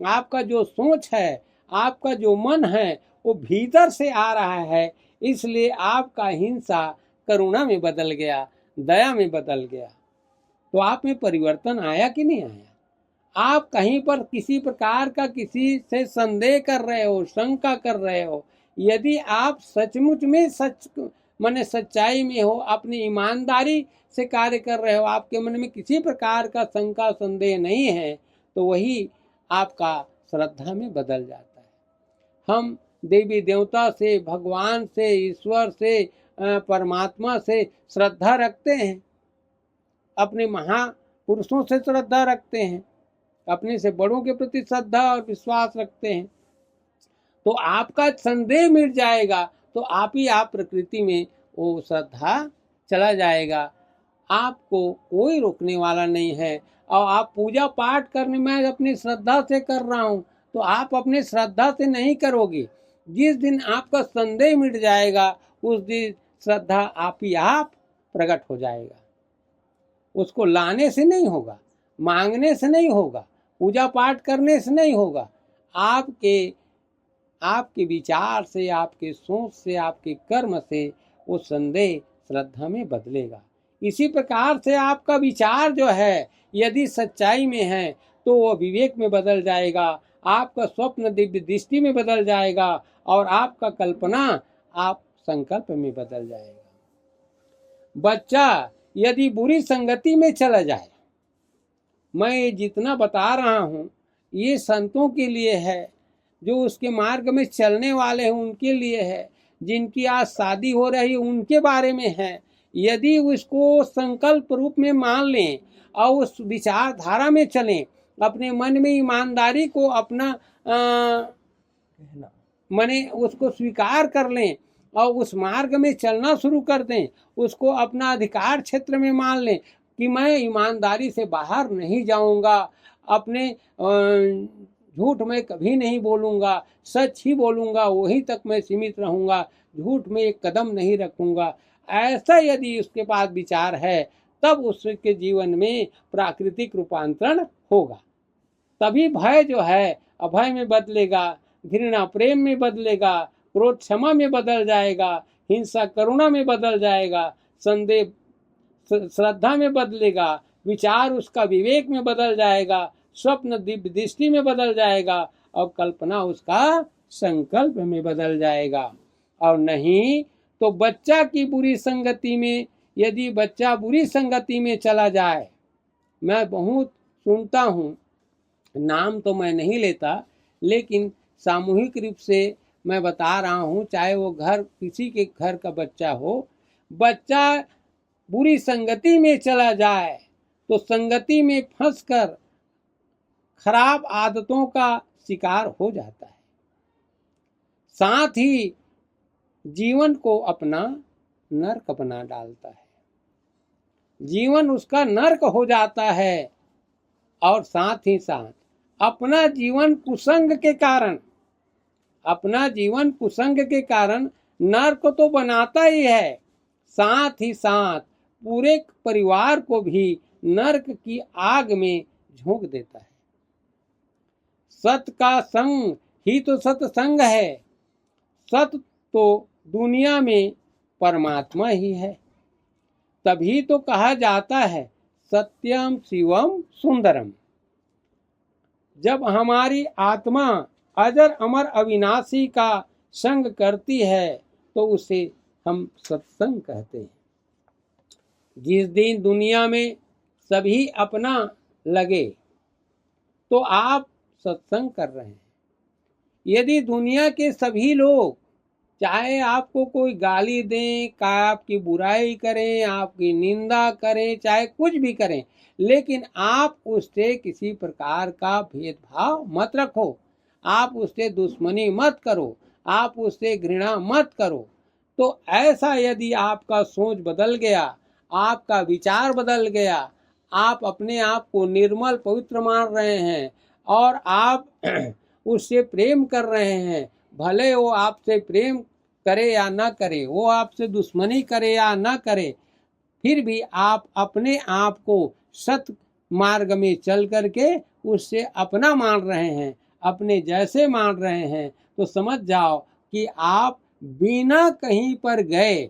आपका जो सोच है, आपका जो मन है, वो भीतर से आ रहा है, इसलिए आपका हिंसा करुणा में बदल गया, दया में बदल गया। तो आप में परिवर्तन आया कि नहीं आया? आप कहीं पर किसी प्रकार का किसी से संदेह कर रहे हो, शंका कर रहे हो, यदि आप सचमुच में सच्चाई में हो, अपनी ईमानदारी से कार्य कर रहे हो, आपके मन में किसी प्रकार का शंका संदेह नहीं है, तो वही आपका श्रद्धा में बदल जाता है। हम देवी देवता से, भगवान से, ईश्वर से, परमात्मा से श्रद्धा रखते हैं, अपने महापुरुषों से श्रद्धा रखते हैं, अपने से बड़ों के प्रति श्रद्धा और विश्वास रखते हैं। तो आपका संदेह मिट जाएगा, तो आप प्रकृति में वो श्रद्धा चला जाएगा। आपको कोई रोकने वाला नहीं है। और आप पूजा पाठ करने में अपनी श्रद्धा से कर रहा हूँ, तो आप अपने श्रद्धा से नहीं करोगे। जिस दिन आपका संदेह मिट जाएगा, उस दिन श्रद्धा आप प्रकट हो जाएगा। उसको लाने से नहीं होगा, मांगने से नहीं होगा, पूजा पाठ करने से नहीं होगा, आपके विचार से, आपके सोच से, आपके कर्म से वो संदेह श्रद्धा में बदलेगा। इसी प्रकार से आपका विचार जो है यदि सच्चाई में है तो वो विवेक में बदल जाएगा, आपका स्वप्न दिव्य दृष्टि में बदल जाएगा और आपका कल्पना आप संकल्प में बदल जाएगा। बच्चा यदि बुरी संगति में चला जाए, मैं जितना बता रहा हूँ ये संतों के लिए है, जो उसके मार्ग में चलने वाले हैं उनके लिए है, जिनकी आज शादी हो रही उनके बारे में है। यदि उसको संकल्प रूप में मान लें और उस विचारधारा में चलें, अपने मन में ईमानदारी को अपना माने उसको स्वीकार कर लें और उस मार्ग में चलना शुरू कर दें, उसको अपना अधिकार क्षेत्र में मान लें कि मैं ईमानदारी से बाहर नहीं जाऊंगा, अपने झूठ में कभी नहीं बोलूँगा, सच ही बोलूँगा, वहीं तक मैं सीमित रहूँगा, झूठ में एक कदम नहीं रखूँगा, ऐसा यदि उसके पास विचार है, तब उसके जीवन में प्राकृतिक रूपांतरण होगा। तभी भय जो है अभय में बदलेगा, घृणा प्रेम में बदलेगा, क्रोध क्षमा में बदल जाएगा, हिंसा करुणा में बदल जाएगा, संदेह श्रद्धा में बदलेगा, विचार उसका विवेक में बदल जाएगा, स्वप्न दिव्य दृष्टि में बदल जाएगा और कल्पना उसका संकल्प में बदल जाएगा। और नहीं तो बच्चा की बुरी संगति में, यदि बच्चा बुरी संगति में चला जाए, मैं बहुत सुनता हूँ, नाम तो मैं नहीं लेता, लेकिन सामूहिक रूप से मैं बता रहा हूँ, चाहे वो घर किसी के घर का बच्चा हो, बच्चा बुरी संगति में चला जाए तो संगति में फंसकर खराब आदतों का शिकार हो जाता है, साथ ही जीवन को अपना नर्क बना डालता है। जीवन उसका नर्क हो जाता है और साथ ही साथ अपना जीवन कुसंग के कारण नर्क तो बनाता ही है, साथ ही साथ पूरे परिवार को भी नर्क की आग में झोंक देता है। सत का संग ही तो सत्संग है। सत तो दुनिया में परमात्मा ही है, तभी तो कहा जाता है सत्यम शिवम सुंदरम। जब हमारी आत्मा अजर अमर अविनाशी का संग करती है तो उसे हम सत्संग कहते हैं। जिस दिन दुनिया में सभी अपना लगे तो आप सत्संग कर रहे हैं। यदि दुनिया के सभी लोग, चाहे आपको कोई गाली दें, आपकी बुराई करें, आपकी निंदा करें, चाहे कुछ भी करें, लेकिन आप उससे किसी प्रकार का भेदभाव मत रखो, आप उससे दुश्मनी मत करो, आप उससे घृणा मत करो, तो ऐसा यदि आपका सोच बदल गया, आपका विचार बदल गया, आप अपने आप को निर्मल पवित्र मान रहे हैं और आप उससे प्रेम कर रहे हैं, भले वो आपसे प्रेम करे या ना करे, वो आपसे दुश्मनी करे या ना करे, फिर भी आप अपने आप को सत मार्ग में चल करके उससे अपना मान रहे हैं, अपने जैसे मान रहे हैं, तो समझ जाओ कि आप बिना कहीं पर गए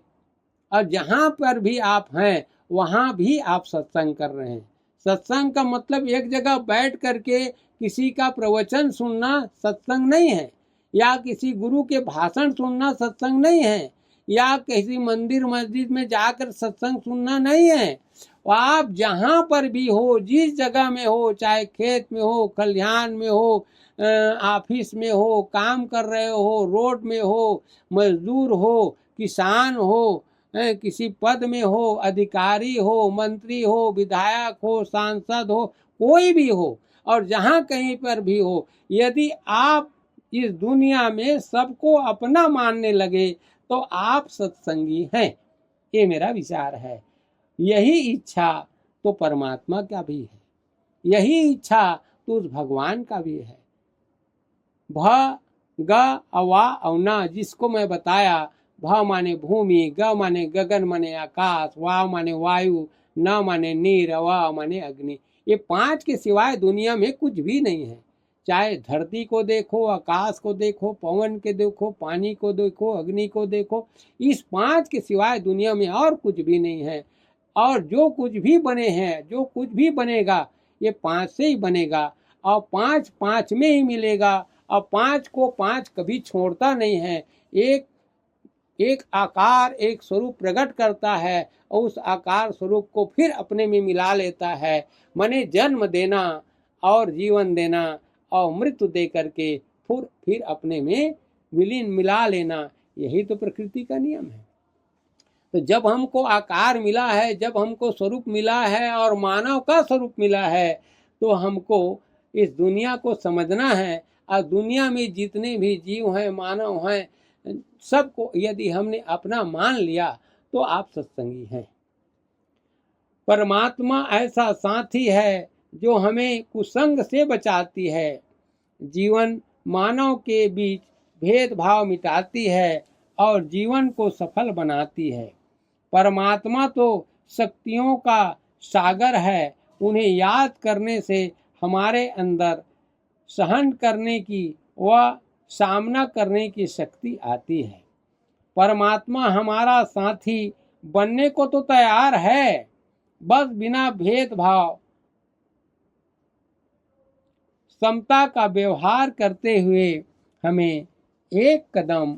और जहाँ पर भी आप हैं वहाँ भी आप सत्संग कर रहे हैं। सत्संग का मतलब एक जगह बैठ करके किसी का प्रवचन सुनना सत्संग नहीं है, या किसी गुरु के भाषण सुनना सत्संग नहीं है, या किसी मंदिर मस्जिद में जाकर सत्संग सुनना नहीं है। आप जहाँ पर भी हो, जिस जगह में हो, चाहे खेत में हो, खलिहान में हो, ऑफिस में हो, काम कर रहे हो, रोड में हो, मजदूर हो, किसान हो, किसी पद में हो, अधिकारी हो, मंत्री हो, विधायक हो, सांसद हो, कोई भी हो, और जहाँ कहीं पर भी हो, यदि आप इस दुनिया में सबको अपना मानने लगे तो आप सत्संगी हैं। ये मेरा विचार है। यही इच्छा तो परमात्मा का भी है, यही इच्छा तो उस भगवान का भी है। भ ग अवा अवना, जिसको मैं बताया, भ माने भूमि, ग माने गगन माने आकाश, वा माने वायु, न माने नीर, वा माने अग्नि। ये पांच के सिवाय दुनिया में कुछ भी नहीं है। चाहे धरती को देखो, आकाश को देखो, पवन के देखो, पानी को देखो, अग्नि को देखो, इस पांच के सिवाय दुनिया में और कुछ भी नहीं है। और जो कुछ भी बने हैं, जो कुछ भी बनेगा, ये पांच से ही बनेगा, और पांच पांच में ही मिलेगा, और पांच को पांच कभी छोड़ता नहीं है। एक आकार, एक स्वरूप प्रकट करता है और उस आकार स्वरूप को फिर अपने में मिला लेता है। माने जन्म देना और जीवन देना और मृत्यु दे करके फिर अपने में विलीन मिला लेना, यही तो प्रकृति का नियम है। तो जब हमको आकार मिला है, जब हमको स्वरूप मिला है और मानव का स्वरूप मिला है, तो हमको इस दुनिया को समझना है। और दुनिया में जितने भी जीव हैं, मानव हैं, सबको यदि हमने अपना मान लिया तो आप सत्संगी हैं। परमात्मा ऐसा साथी है जो हमें कुसंग से बचाती है, जीवन मानव के बीच भेदभाव मिटाती है और जीवन को सफल बनाती है। परमात्मा तो शक्तियों का सागर है, उन्हें याद करने से हमारे अंदर सहन करने की व सामना करने की शक्ति आती है। परमात्मा हमारा साथी बनने को तो तैयार है, बस बिना भेदभाव समता का व्यवहार करते हुए हमें एक कदम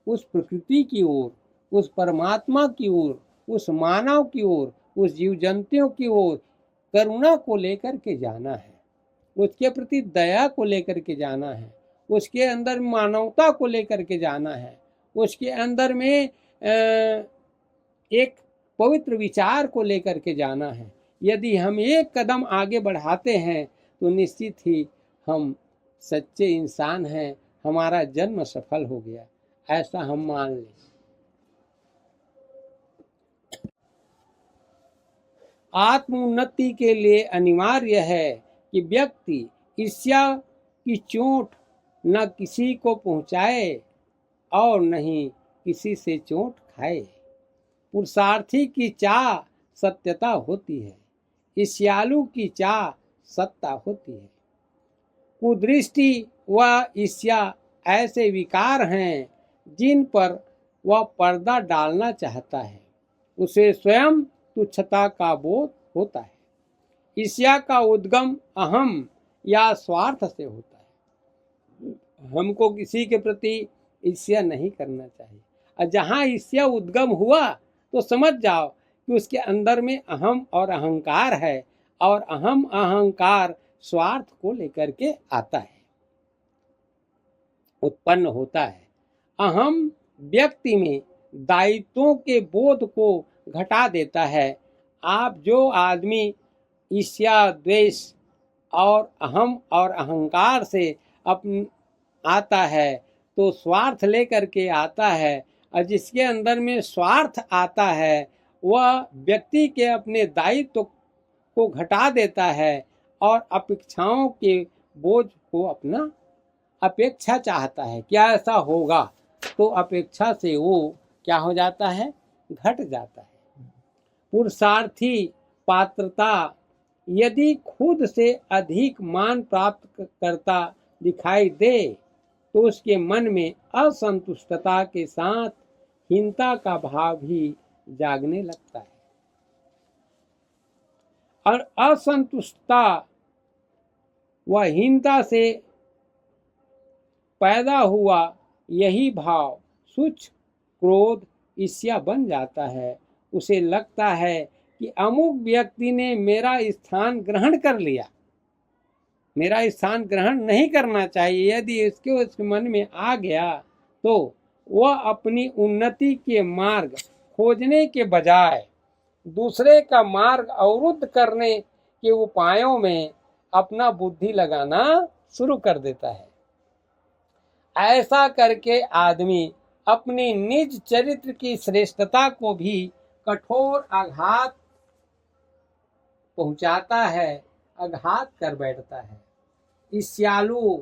उस प्रकृति की ओर, उस परमात्मा की ओर, उस मानव की ओर, उस जीव जंतुओं की ओर करुणा को लेकर के जाना है, उसके प्रति दया को लेकर के जाना है, उसके अंदर मानवता को लेकर के जाना है, उसके अंदर में एक पवित्र विचार को लेकर के जाना है। यदि हम एक कदम आगे बढ़ाते हैं तो निश्चित ही हम सच्चे इंसान हैं, हमारा जन्म सफल हो गया, ऐसा हम मान लें। आत्मोन्नति के लिए अनिवार्य है कि व्यक्ति ईर्ष्या की चोट न किसी को पहुंचाए और न ही किसी से चोट खाए। पुरुषार्थी की चाह सत्यता होती है, ईर्ष्यालु की चाह सत्ता होती है। कुदृष्टि व ईर्ष्या ऐसे विकार हैं जिन पर वह पर्दा डालना चाहता है, उसे स्वयं तुच्छता का बोध होता है। ईर्ष्या का उद्गम अहम या स्वार्थ से होता है। हमको किसी के प्रति ईर्ष्या नहीं करना चाहिए, और जहाँ ईर्ष्या उद्गम हुआ तो समझ जाओ कि उसके अंदर में अहम और अहंकार है, और अहम अहंकार स्वार्थ को लेकर के आता है, उत्पन्न होता है। अहम व्यक्ति में दायित्वों के बोध को घटा देता है। आप जो आदमी ईर्ष्या, द्वेष और अहम और अहंकार से आता है तो स्वार्थ लेकर के आता है, और जिसके अंदर में स्वार्थ आता है वह व्यक्ति के अपने दायित्व को घटा देता है और अपेक्षाओं के बोझ को अपना अपेक्षा चाहता है। क्या ऐसा होगा तो अपेक्षा से वो क्या हो जाता है, घट जाता है। पुरुषार्थी पात्रता यदि खुद से अधिक मान प्राप्त करता दिखाई दे तो उसके मन में असंतुष्टता के साथ हीनता का भाव भी जागने लगता है, और असंतुष्टता व हीनता से पैदा हुआ यही भाव सूक्ष्म क्रोध, ईर्ष्या बन जाता है। उसे लगता है कि अमुक व्यक्ति ने मेरा स्थान ग्रहण कर लिया, मेरा स्थान ग्रहण नहीं करना चाहिए। यदि उसके मन में आ गया तो वह अपनी उन्नति के मार्ग खोजने के बजाय दूसरे का मार्ग अवरुद्ध करने के उपायों में अपना बुद्धि लगाना शुरू कर देता है। ऐसा करके आदमी अपनी निज चरित्र की श्रेष्ठता को भी कठोर आघात पहुंचाता है, आघात कर बैठता है। ईर्ष्यालु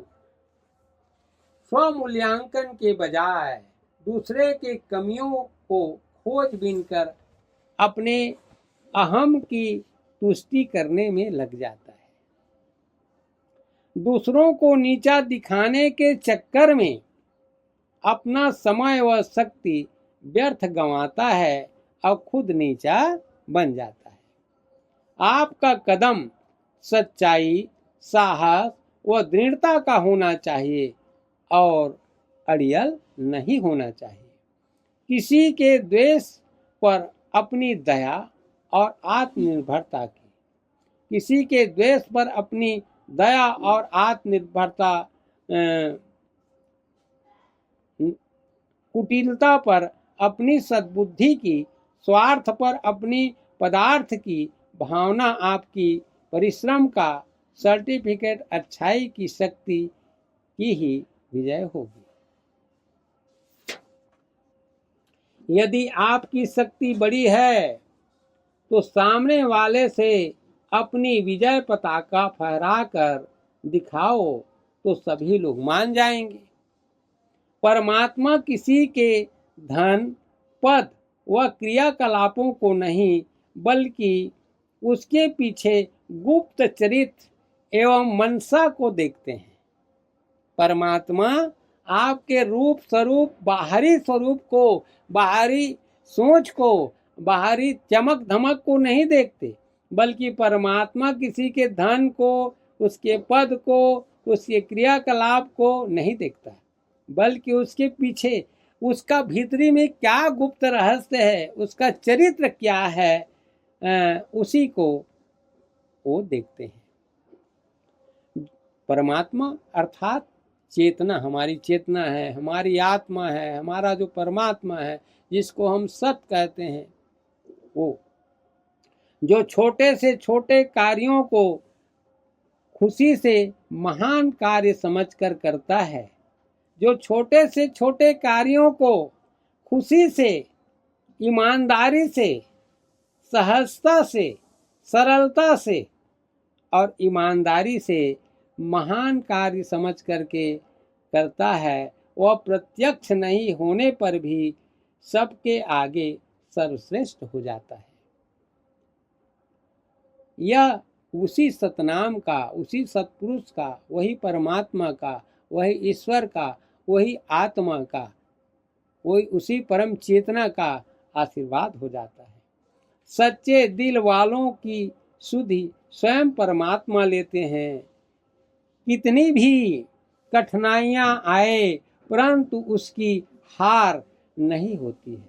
स्वमूल्यांकन के बजाय दूसरे के कमियों को खोजबीन कर अपने अहम की तुष्टि करने में लग जाता है। दूसरों को नीचा दिखाने के चक्कर में अपना समय व शक्ति व्यर्थ गंवाता है और खुद नीचा बन जाता है। आपका कदम सच्चाई, साहस व दृढ़ता का होना चाहिए और अड़ियल नहीं होना चाहिए। किसी के द्वेष पर अपनी दया और आत्मनिर्भरता की, किसी के द्वेष पर अपनी दया और आत्मनिर्भरता, कुटिलता पर अपनी सद्बुद्धि की, स्वार्थ पर अपनी पदार्थ की भावना आपकी परिश्रम का सर्टिफिकेट अच्छाई की शक्ति की ही विजय होगी। यदि आपकी शक्ति बड़ी है तो सामने वाले से अपनी विजय पताका फहराकर दिखाओ तो सभी लोग मान जाएंगे। परमात्मा किसी के धन, पद व क्रियाकलापों को नहीं बल्कि उसके पीछे गुप्त चरित्र एवं मनसा को देखते हैं। परमात्मा आपके रूप स्वरूप, बाहरी स्वरूप को, बाहरी सोच को, बाहरी चमक धमक को नहीं देखते, बल्कि परमात्मा किसी के धन को, उसके पद को, उसके क्रियाकलाप को नहीं देखता, बल्कि उसके पीछे उसका भीतरी में क्या गुप्त रहस्य है, उसका चरित्र क्या है, उसी को वो देखते हैं। परमात्मा अर्थात चेतना, हमारी चेतना है, हमारी आत्मा है, हमारा जो परमात्मा है, जिसको हम सत कहते हैं, वो जो छोटे से छोटे कार्यों को खुशी से महान कार्य समझकर करता है, जो छोटे से छोटे कार्यों को खुशी से, ईमानदारी से, सहजता से, सरलता से और ईमानदारी से महान कार्य समझ करके करता है, वह प्रत्यक्ष नहीं होने पर भी सबके आगे सर्वश्रेष्ठ हो जाता है। यह उसी सतनाम का, उसी सतपुरुष का, वही परमात्मा का, वही ईश्वर का, वही आत्मा का, वही उसी परम चेतना का आशीर्वाद हो जाता है। सच्चे दिल वालों की सुधि स्वयं परमात्मा लेते हैं। कितनी भी कठिनाइयां आए परंतु उसकी हार नहीं होती है।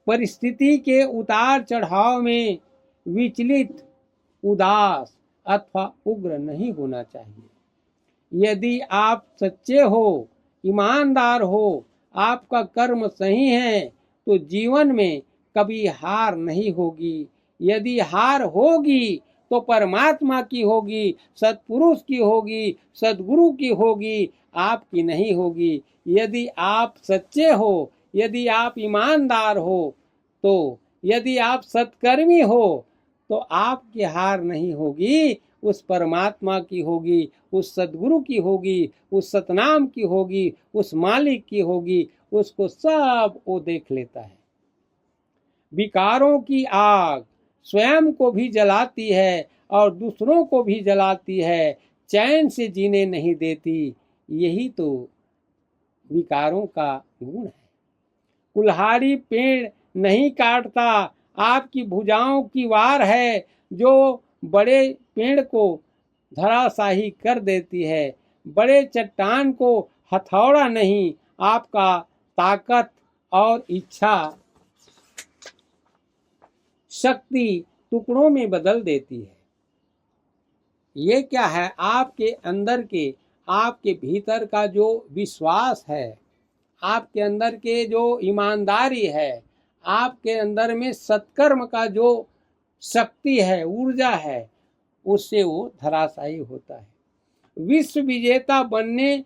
परिस्थिति के उतार चढ़ाव में विचलित, उदास अथवा उग्र नहीं होना चाहिए। यदि आप सच्चे हो, ईमानदार हो, आपका कर्म सही है, तो जीवन में कभी हार नहीं होगी। यदि हार होगी तो परमात्मा की होगी, सत्पुरुष की होगी, सद्गुरु की होगी, आपकी नहीं होगी। यदि आप सच्चे हो, यदि आप ईमानदार हो, तो यदि आप सत्कर्मी हो, तो आपकी हार नहीं होगी, उस परमात्मा की होगी, उस सद्गुरु की होगी, उस सतनाम की होगी, उस मालिक की होगी। उसको सब वो देख लेता है। विकारों की आग स्वयं को भी जलाती है और दूसरों को भी जलाती है, चैन से जीने नहीं देती। यही तो विकारों का गुण है। कुल्हाड़ी पेड़ नहीं काटता, आपकी भुजाओं की वार है जो बड़े पेड़ को धराशाही कर देती है। बड़े चट्टान को हथौड़ा नहीं, आपका ताकत और इच्छा शक्ति टुकड़ों में बदल देती है। ये क्या है? आपके अंदर के, आपके भीतर का जो विश्वास है, आपके अंदर के जो ईमानदारी है, आपके अंदर में सत्कर्म का जो शक्ति है, ऊर्जा है, उससे वो धराशायी होता है। विश्व विजेता बनने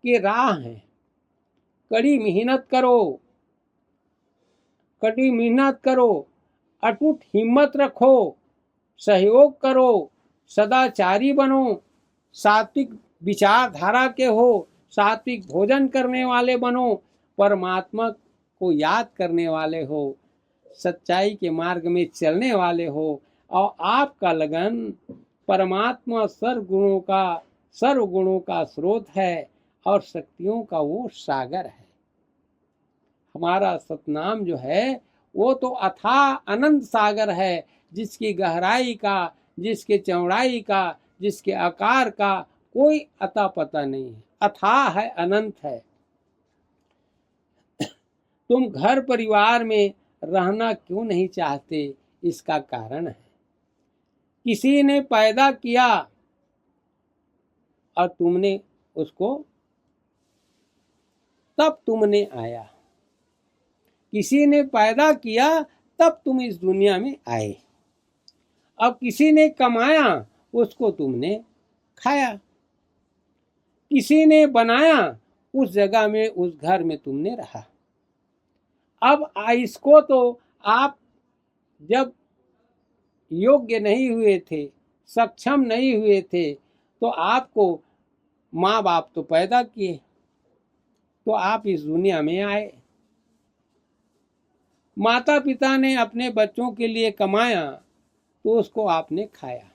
के राह हैं। कड़ी मेहनत करो, कड़ी मेहनत करो, अटूट हिम्मत रखो, सहयोग करो, सदाचारी बनो, सात्विक विचारधारा के हो, सात्विक भोजन करने वाले बनो, परमात्मा को याद करने वाले हो, सच्चाई के मार्ग में चलने वाले हो, और आपका लगन परमात्मा सर्व गुणों का स्रोत है और शक्तियों का वो सागर है। हमारा सतनाम जो है वो तो अथाह अनंत सागर है, जिसकी गहराई का, जिसके चौड़ाई का, जिसके आकार का कोई अता पता नहीं है। अथाह है, अनंत है। तुम घर परिवार में रहना क्यों नहीं चाहते? इसका कारण है, किसी ने पैदा किया और तुमने उसको, तब तुमने आया। किसी ने पैदा किया तब तुम इस दुनिया में आए। अब किसी ने कमाया, उसको तुमने खाया। किसी ने बनाया, उस जगह में, उस घर में तुमने रहा। अब इसको तो आप जब योग्य नहीं हुए थे, सक्षम नहीं हुए थे, तो आपको माँ बाप तो पैदा किए, तो आप इस दुनिया में आए। माता पिता ने अपने बच्चों के लिए कमाया तो उसको आपने खाया,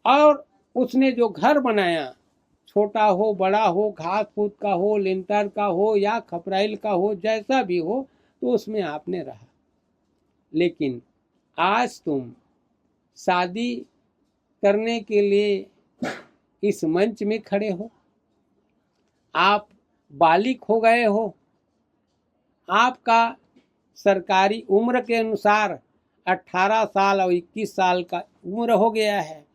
और उसने जो घर बनाया, छोटा हो, बड़ा हो, घास फूस का हो, लिंटर का हो या खपराइल का हो, जैसा भी हो, तो उसमें आपने रहा। लेकिन आज तुम शादी करने के लिए इस मंच में खड़े हो, आप बालिग हो गए हो, आपका सरकारी उम्र के अनुसार 18 साल और 21 साल का उम्र हो गया है।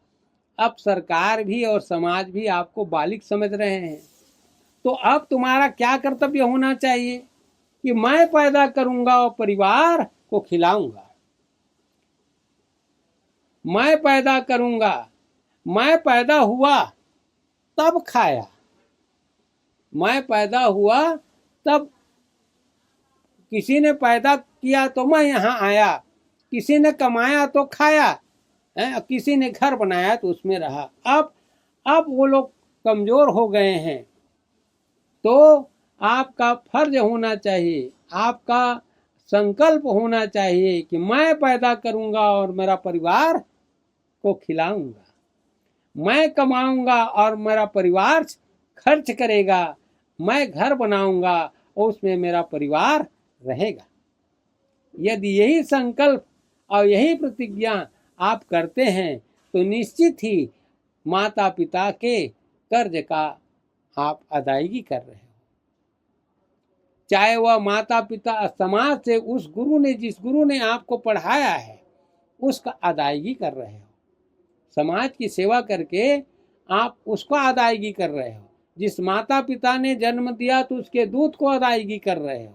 अब सरकार भी और समाज भी आपको बालिग समझ रहे हैं। तो अब तुम्हारा क्या कर्तव्य होना चाहिए कि मैं पैदा करूंगा और परिवार को खिलाऊंगा। मैं पैदा करूंगा, मैं पैदा हुआ तब खाया, मैं पैदा हुआ तब, किसी ने पैदा किया तो मैं यहाँ आया, किसी ने कमाया तो खाया है, किसी ने घर बनाया तो उसमें रहा। अब वो लोग कमजोर हो गए हैं, तो आपका फर्ज होना चाहिए, आपका संकल्प होना चाहिए कि मैं पैदा करूंगा और मेरा परिवार को खिलाऊंगा, मैं कमाऊंगा और मेरा परिवार खर्च करेगा, मैं घर बनाऊंगा और उसमें मेरा परिवार रहेगा। यदि यही संकल्प और यही प्रतिज्ञा आप करते हैं तो निश्चित ही माता पिता के कर्ज का आप अदायगी कर रहे हो। चाहे वह माता पिता, समाज से उस गुरु ने, जिस गुरु ने आपको पढ़ाया है, उसका अदायगी कर रहे हो। समाज की सेवा करके आप उसको अदायगी कर रहे हो। जिस माता पिता ने जन्म दिया तो उसके दूध को अदायगी कर रहे हो।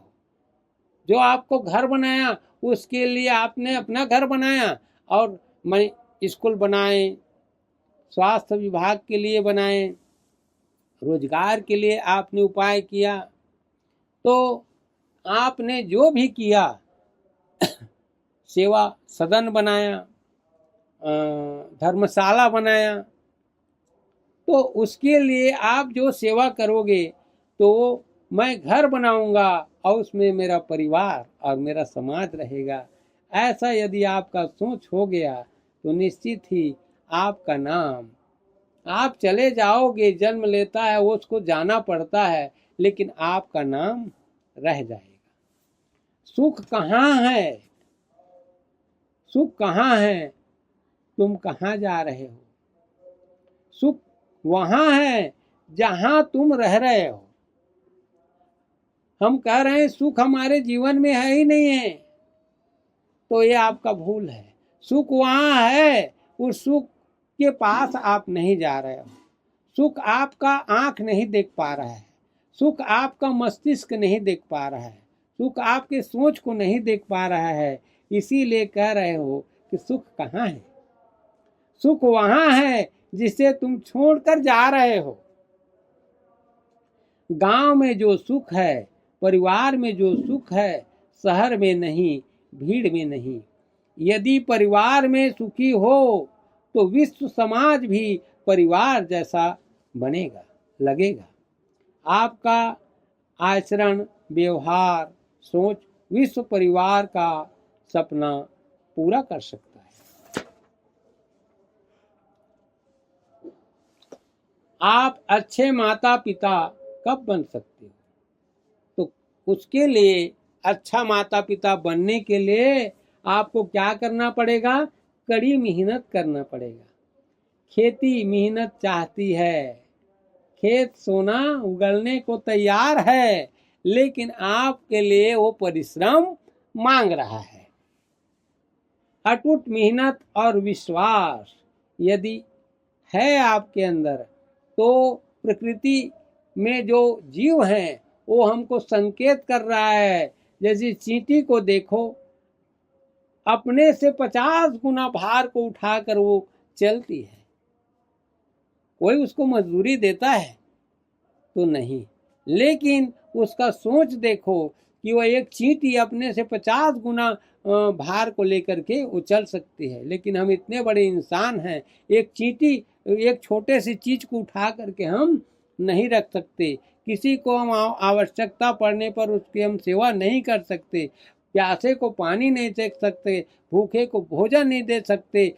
जो आपको घर बनाया उसके लिए आपने अपना घर बनाया, और मैं स्कूल बनाए, स्वास्थ्य विभाग के लिए बनाए, रोजगार के लिए आपने उपाय किया। तो आपने जो भी किया, सेवा सदन बनाया, धर्मशाला बनाया, तो उसके लिए आप जो सेवा करोगे तो मैं घर बनाऊंगा और उसमें मेरा परिवार और मेरा समाज रहेगा। ऐसा यदि आपका सोच हो गया तो निश्चित ही आपका नाम, आप चले जाओगे, जन्म लेता है वो, उसको जाना पड़ता है, लेकिन आपका नाम रह जाएगा। सुख कहाँ है? सुख कहाँ है? तुम कहाँ जा रहे हो? सुख वहां है जहां तुम रह रहे हो। हम कह रहे हैं सुख हमारे जीवन में है ही नहीं है, तो ये आपका भूल है। सुख वहां है, उस सुख के पास आप नहीं जा रहे हो। सुख आपका आंख नहीं देख पा रहा है, सुख आपका मस्तिष्क नहीं देख पा रहा है, सुख आपके सोच को नहीं देख पा रहा है। इसीलिए कह रहे हो कि सुख कहाँ है? सुख वहां है जिसे तुम छोड़कर जा रहे हो। गांव में जो सुख है, परिवार में जो सुख है, शहर में नहीं, भीड़ में नहीं। यदि परिवार में सुखी हो तो विश्व समाज भी परिवार जैसा बनेगा, लगेगा। आपका आचरण, व्यवहार, सोच विश्व परिवार का सपना पूरा कर सकता है। आप अच्छे माता पिता कब बन सकते हो? तो उसके लिए, अच्छा माता पिता बनने के लिए आपको क्या करना पड़ेगा? कड़ी मेहनत करना पड़ेगा। खेती मेहनत चाहती है। खेत सोना उगलने को तैयार है, लेकिन आपके लिए वो परिश्रम मांग रहा है। अटूट मेहनत और विश्वास यदि है आपके अंदर, तो प्रकृति में जो जीव हैं वो हमको संकेत कर रहा है। जैसे चींटी को देखो, अपने से 50 गुना भार को उठाकर वो चलती है। कोई उसको मजदूरी देता है तो नहीं, लेकिन उसका सोच देखो कि वह एक चींटी अपने से 50 गुना भार को लेकर के वो चल सकती है। लेकिन हम इतने बड़े इंसान हैं, एक चींटी, एक छोटे सी चीज को उठा करके हम नहीं रख सकते। किसी को हम आवश्यकता पड़ने पर उसकी हम सेवा नहीं कर सकते, प्यासे को पानी नहीं दे सकते, भूखे को भोजन नहीं दे सकते,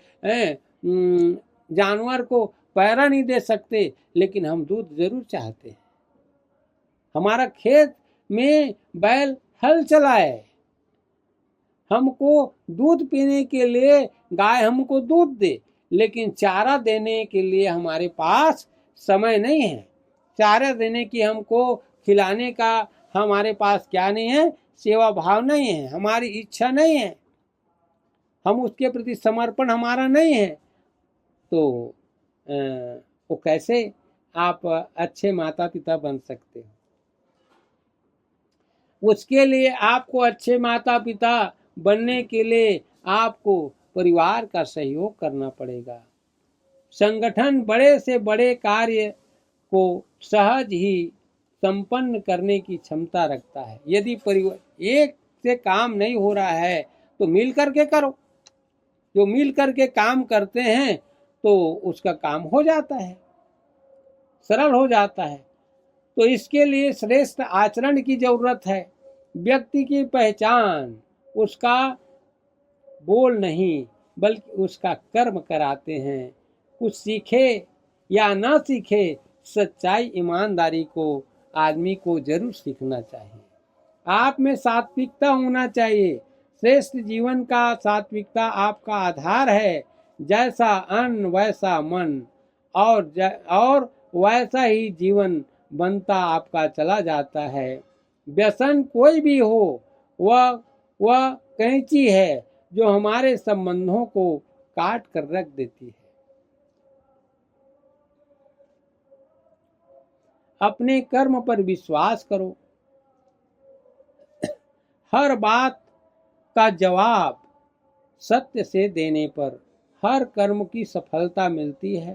जानवर को पैरा नहीं दे सकते, लेकिन हम दूध जरूर चाहते हैं। हमारा खेत में बैल हल चलाए, हमको दूध पीने के लिए गाय हमको दूध दे, लेकिन चारा देने के लिए हमारे पास समय नहीं है। चारा देने की, हमको खिलाने का हमारे पास क्या नहीं है? सेवा भाव नहीं है, हमारी इच्छा नहीं है, हम उसके प्रति समर्पण हमारा नहीं है। तो वो कैसे आप अच्छे माता पिता बन सकते हो। उसके लिए आपको अच्छे माता पिता बनने के लिए आपको परिवार का सहयोग करना पड़ेगा। संगठन बड़े से बड़े कार्य को सहज ही संपन्न करने की क्षमता रखता है। यदि परिवार एक से काम नहीं हो रहा है तो मिल करके करो। जो मिल करके काम करते हैं तो उसका काम हो जाता है, सरल हो जाता है। तो इसके लिए श्रेष्ठ आचरण की जरूरत है। व्यक्ति की पहचान उसका बोल नहीं बल्कि उसका कर्म कराते हैं। कुछ सीखे या ना सीखे, सच्चाई ईमानदारी को आदमी को जरूर सीखना चाहिए। आप में सात्विकता होना चाहिए। श्रेष्ठ जीवन का सात्विकता आपका आधार है। जैसा अन्न वैसा मन और वैसा ही जीवन बनता आपका चला जाता है। व्यसन कोई भी हो, वह कैंची है जो हमारे संबंधों को काट कर रख देती है। अपने कर्म पर विश्वास करो। हर बात का जवाब सत्य से देने पर हर कर्म की सफलता मिलती है।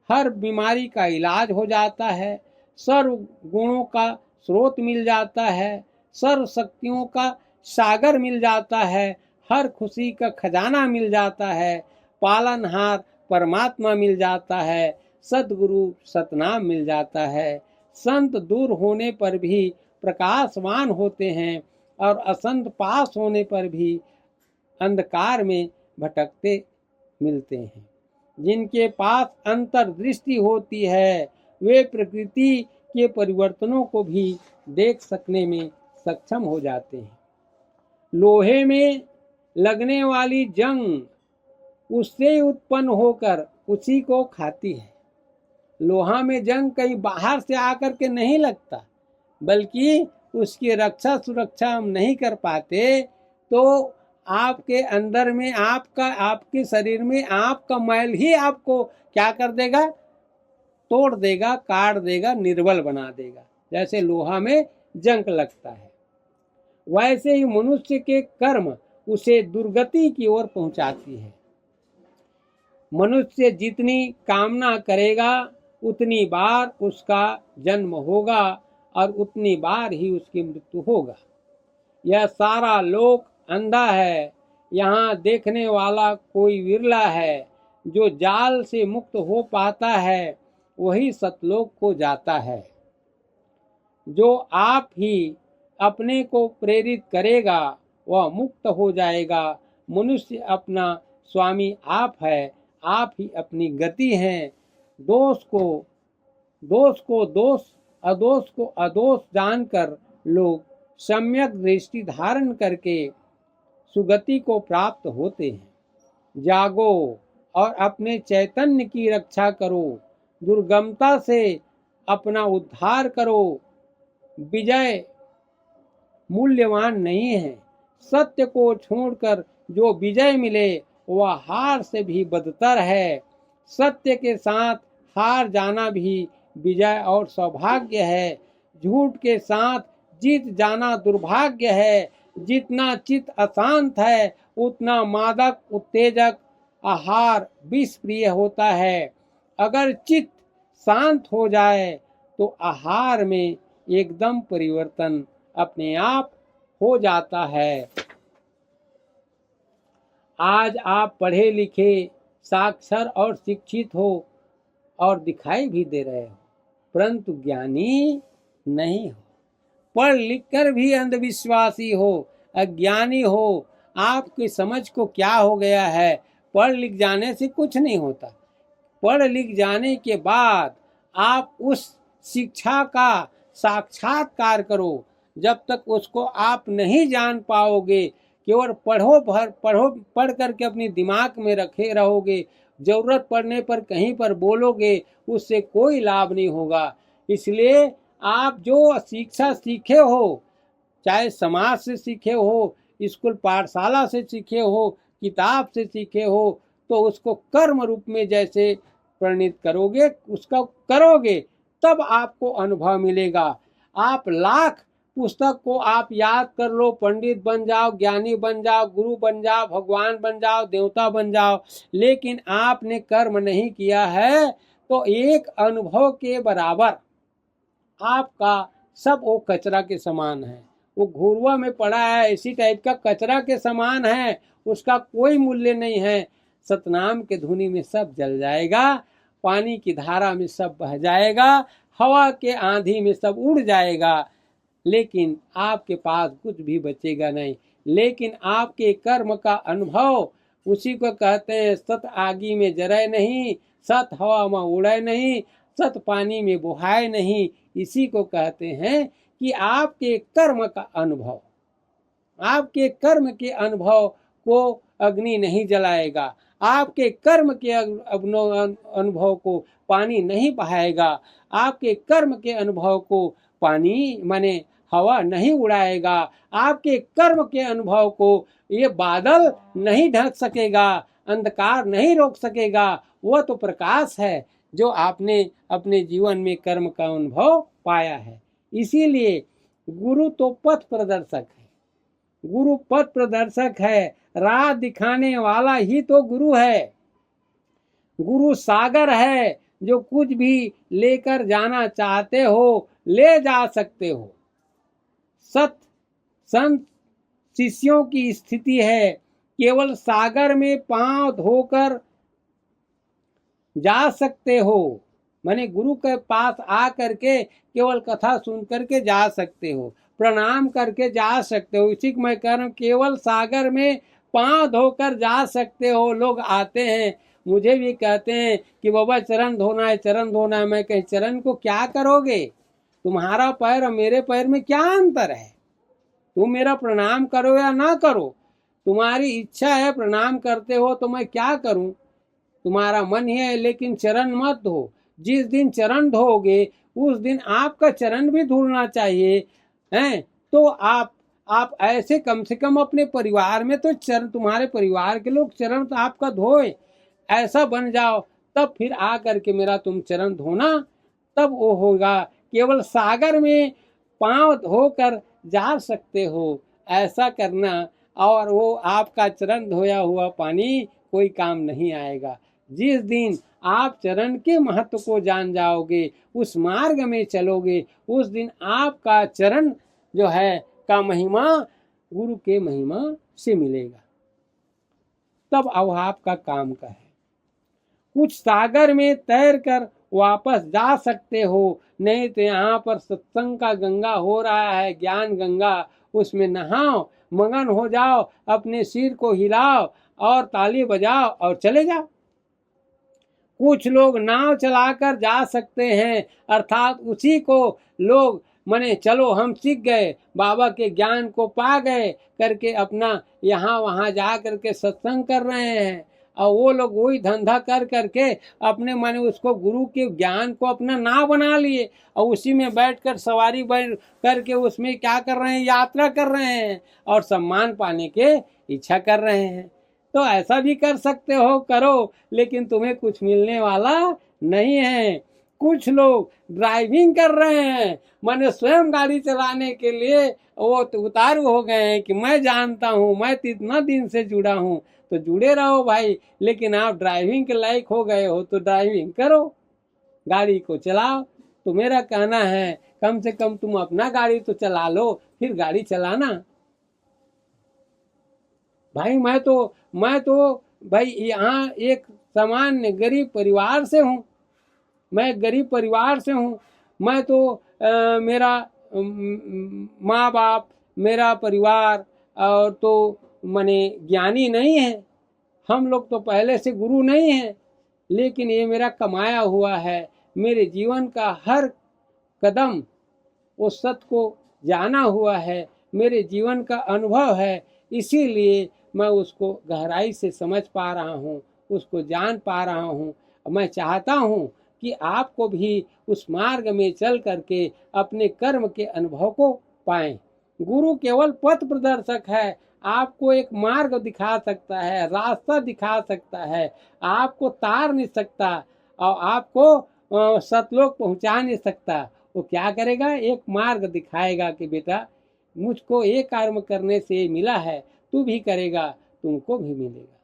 हर बीमारी का इलाज हो जाता है। सर्व गुणों का स्रोत मिल जाता है। सर्व शक्तियों का सागर मिल जाता है। हर खुशी का खजाना मिल जाता है। पालनहार परमात्मा मिल जाता है। सद्गुरु सतनाम मिल जाता है। संत दूर होने पर भी प्रकाशवान होते हैं और असंत पास होने पर भी अंधकार में भटकते मिलते हैं। जिनके पास अंतर्दृष्टि होती है वे प्रकृति के परिवर्तनों को भी देख सकने में सक्षम हो जाते हैं। लोहे में लगने वाली जंग उससे उत्पन्न होकर उसी को खाती है। लोहा में जंग कहीं बाहर से आकर के नहीं लगता, बल्कि उसकी रक्षा सुरक्षा हम नहीं कर पाते तो आपके अंदर में आपके शरीर में आपका मैल ही आपको क्या कर देगा, तोड़ देगा, काट देगा, निर्बल बना देगा। जैसे लोहा में जंग लगता है, वैसे ही मनुष्य के कर्म उसे दुर्गति की ओर पहुंचाती है। मनुष्य जितनी कामना करेगा उतनी बार उसका जन्म होगा और उतनी बार ही उसकी मृत्यु होगा। यह सारा लोक अंधा है। यहाँ देखने वाला कोई विरला है। जो जाल से मुक्त हो पाता है वही सतलोक को जाता है। जो आप ही अपने को प्रेरित करेगा वह मुक्त हो जाएगा। मनुष्य अपना स्वामी आप है, आप ही अपनी गति हैं। दोष को दोष, अदोष को अदोष जानकर लोग सम्यक दृष्टि धारण करके सुगति को प्राप्त होते हैं। जागो और अपने चैतन्य की रक्षा करो। दुर्गमता से अपना उद्धार करो। विजय मूल्यवान नहीं है। सत्य को छोड़कर जो विजय मिले वह हार से भी बदतर है। सत्य के साथ हार जाना भी विजय और सौभाग्य है। झूठ के साथ जीत जाना दुर्भाग्य है। जितना चित्त अशांत है उतना मादक उत्तेजक आहार विष प्रिय होता है। अगर चित्त शांत हो जाए तो आहार में एकदम परिवर्तन अपने आप हो जाता है। आज आप पढ़े लिखे, साक्षर और शिक्षित हो और दिखाई भी दे रहे हो, परंतु ज्ञानी नहीं हो। पढ़ लिख कर भी अंधविश्वासी हो, अज्ञानी हो। आपकी समझ को क्या हो गया है? पढ़ लिख जाने से कुछ नहीं होता। पढ़ लिख जाने के बाद आप उस शिक्षा का साक्षात्कार करो। जब तक उसको आप नहीं जान पाओगे, केवल पढ़ करके अपनी दिमाग में रखे रहोगे, जरूरत पड़ने पर कहीं पर बोलोगे, उससे कोई लाभ नहीं होगा। इसलिए आप जो शिक्षा सीखे हो, चाहे समाज से सीखे हो, स्कूल पाठशाला से सीखे हो, किताब से सीखे हो, तो उसको कर्म रूप में जैसे परिणित करोगे, उसका करोगे, तब आपको अनुभव मिलेगा। आप लाख पुस्तक को आप याद कर लो, पंडित बन जाओ, ज्ञानी बन जाओ, गुरु बन जाओ, भगवान बन जाओ, देवता बन जाओ, लेकिन आपने कर्म नहीं किया है तो एक अनुभव के बराबर आपका सब वो कचरा के समान है। वो घुरवा में पड़ा है, इसी टाइप का कचरा के समान है, उसका कोई मूल्य नहीं है। सतनाम के धुनी में सब जल जाएगा, पानी की धारा में सब बह जाएगा, हवा के आंधी में सब उड़ जाएगा, लेकिन आपके पास कुछ भी बचेगा नहीं। लेकिन आपके कर्म का अनुभव, उसी को कहते हैं सत आगी में जरे नहीं, सत हवा में उड़े नहीं, सत पानी में बुहाए नहीं। इसी को कहते हैं कि आपके कर्म का अनुभव, आपके कर्म के अनुभव को अग्नि नहीं जलाएगा, आपके कर्म के अनुभव को पानी नहीं बहाएगा, आपके कर्म के अनुभव को पानी माने हवा नहीं उड़ाएगा, आपके कर्म के अनुभव को ये बादल नहीं ढक सकेगा, अंधकार नहीं रोक सकेगा। वह तो प्रकाश है जो आपने अपने जीवन में कर्म का अनुभव पाया है। इसीलिए गुरु तो पथ प्रदर्शक है, गुरु पथ प्रदर्शक है, राह दिखाने वाला ही तो गुरु है। गुरु सागर है, जो कुछ भी लेकर जाना चाहते हो ले जा सकते हो। सत संत शिष्यों की स्थिति है, केवल सागर में पांव धोकर जा सकते हो, माने गुरु के पास आ करके केवल कथा सुन करके जा सकते हो, प्रणाम करके जा सकते हो। इसी को मैं कह रहा हूँ, केवल सागर में पांव धोकर जा सकते हो। लोग आते हैं, मुझे भी कहते हैं कि बाबा चरण धोना है, चरण धोना है। मैं कहीं चरण को क्या करोगे? तुम्हारा पैर और मेरे पैर में क्या अंतर है? तुम मेरा प्रणाम करो या ना करो, तुम्हारी इच्छा है, प्रणाम करते हो तो मैं क्या करूं? तुम्हारा मन ही है, लेकिन चरण मत धो। जिस दिन चरण धोगे उस दिन आपका चरण भी धुलना चाहिए, हैं? तो आप ऐसे कम से कम अपने परिवार में तो चरण, तुम्हारे परिवार के लोग चरण तो आपका धोए, ऐसा बन जाओ, तब फिर आ करके मेरा तुम चरण धोना, तब वो होगा। केवल सागर में पांव धोकर जा सकते हो, ऐसा करना, और वो आपका चरण धोया हुआ पानी कोई काम नहीं आएगा। जिस दिन आप चरण के महत्व को जान जाओगे, उस मार्ग में चलोगे, उस दिन आपका चरण जो है का महिमा गुरु के महिमा से मिलेगा, तब अब आपका काम का है। कुछ सागर में तैर कर वापस जा सकते हो, नहीं तो यहाँ पर सत्संग का गंगा हो रहा है, ज्ञान गंगा, उसमें नहाओ, मगन हो जाओ, अपने सिर को हिलाओ और ताली बजाओ और चले जाओ। कुछ लोग नाव चलाकर जा सकते हैं, अर्थात उसी को लोग मने चलो हम सीख गए, बाबा के ज्ञान को पा गए करके अपना यहाँ वहाँ जा करके सत्संग कर रहे हैं, और वो लोग वही धंधा कर करके अपने माने उसको गुरु के ज्ञान को अपना नाव बना लिए, और उसी में बैठकर सवारी बन करके उसमें क्या कर रहे हैं, यात्रा कर रहे हैं और सम्मान पाने के इच्छा कर रहे हैं। तो ऐसा भी कर सकते हो, करो, लेकिन तुम्हें कुछ मिलने वाला नहीं है। कुछ लोग ड्राइविंग कर रहे हैं, मैंने स्वयं गाड़ी चलाने के लिए वो तो उतारू हो गए हैं कि मैं जानता हूँ, मैं तो इतना दिन से जुड़ा हूँ। तो जुड़े रहो भाई, लेकिन आप ड्राइविंग के लायक हो गए हो तो ड्राइविंग करो, गाड़ी को चलाओ। तो मेरा कहना है कम से कम तुम अपना गाड़ी तो चला लो, फिर गाड़ी चलाना। भाई मैं तो भाई यहाँ एक सामान्य गरीब परिवार से हूँ, मैं गरीब परिवार से हूँ। मैं तो मेरा माँ बाप, मेरा परिवार और तो माने ज्ञानी नहीं है, हम लोग तो पहले से गुरु नहीं हैं, लेकिन ये मेरा कमाया हुआ है। मेरे जीवन का हर कदम उस सत्य को जाना हुआ है, मेरे जीवन का अनुभव है, इसीलिए मैं उसको गहराई से समझ पा रहा हूँ, उसको जान पा रहा हूँ। मैं चाहता हूँ कि आपको भी उस मार्ग में चल करके अपने कर्म के अनुभव को पाएं। गुरु केवल पथ प्रदर्शक है, आपको एक मार्ग दिखा सकता है, रास्ता दिखा सकता है, आपको तार नहीं सकता। और आपको सतलोक पहुंचा नहीं सकता। वो क्या करेगा, एक मार्ग दिखाएगा कि बेटा मुझको ये कर्म करने से मिला है, तू भी करेगा तुमको भी मिलेगा।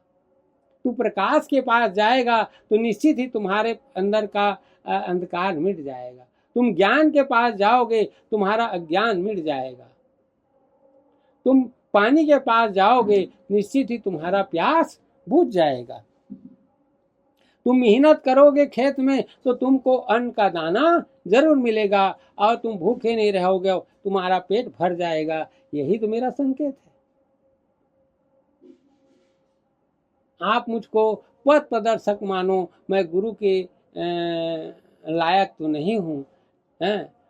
तू प्रकाश के पास जाएगा तो निश्चित ही तुम्हारे अंदर का अंधकार मिट जाएगा। तुम ज्ञान के पास जाओगे तुम्हारा अज्ञान मिट जाएगा। तुम पानी के पास जाओगे निश्चित ही तुम्हारा प्यास बुझ जाएगा। तुम मेहनत करोगे खेत में तो तुमको अन्न का दाना जरूर मिलेगा और तुम भूखे नहीं रहोगे, तुम्हारा पेट भर जाएगा। यही तो मेरा संकेत है। आप मुझको पथ प्रदर्शक मानो, मैं गुरु के लायक तो नहीं हूँ,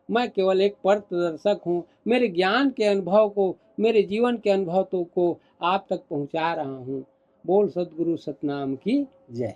मैं केवल एक पथ प्रदर्शक हूँ। मेरे ज्ञान के अनुभव को, मेरे जीवन के अनुभव को आप तक पहुँचा रहा हूँ। बोल सतगुरु सतनाम की जय।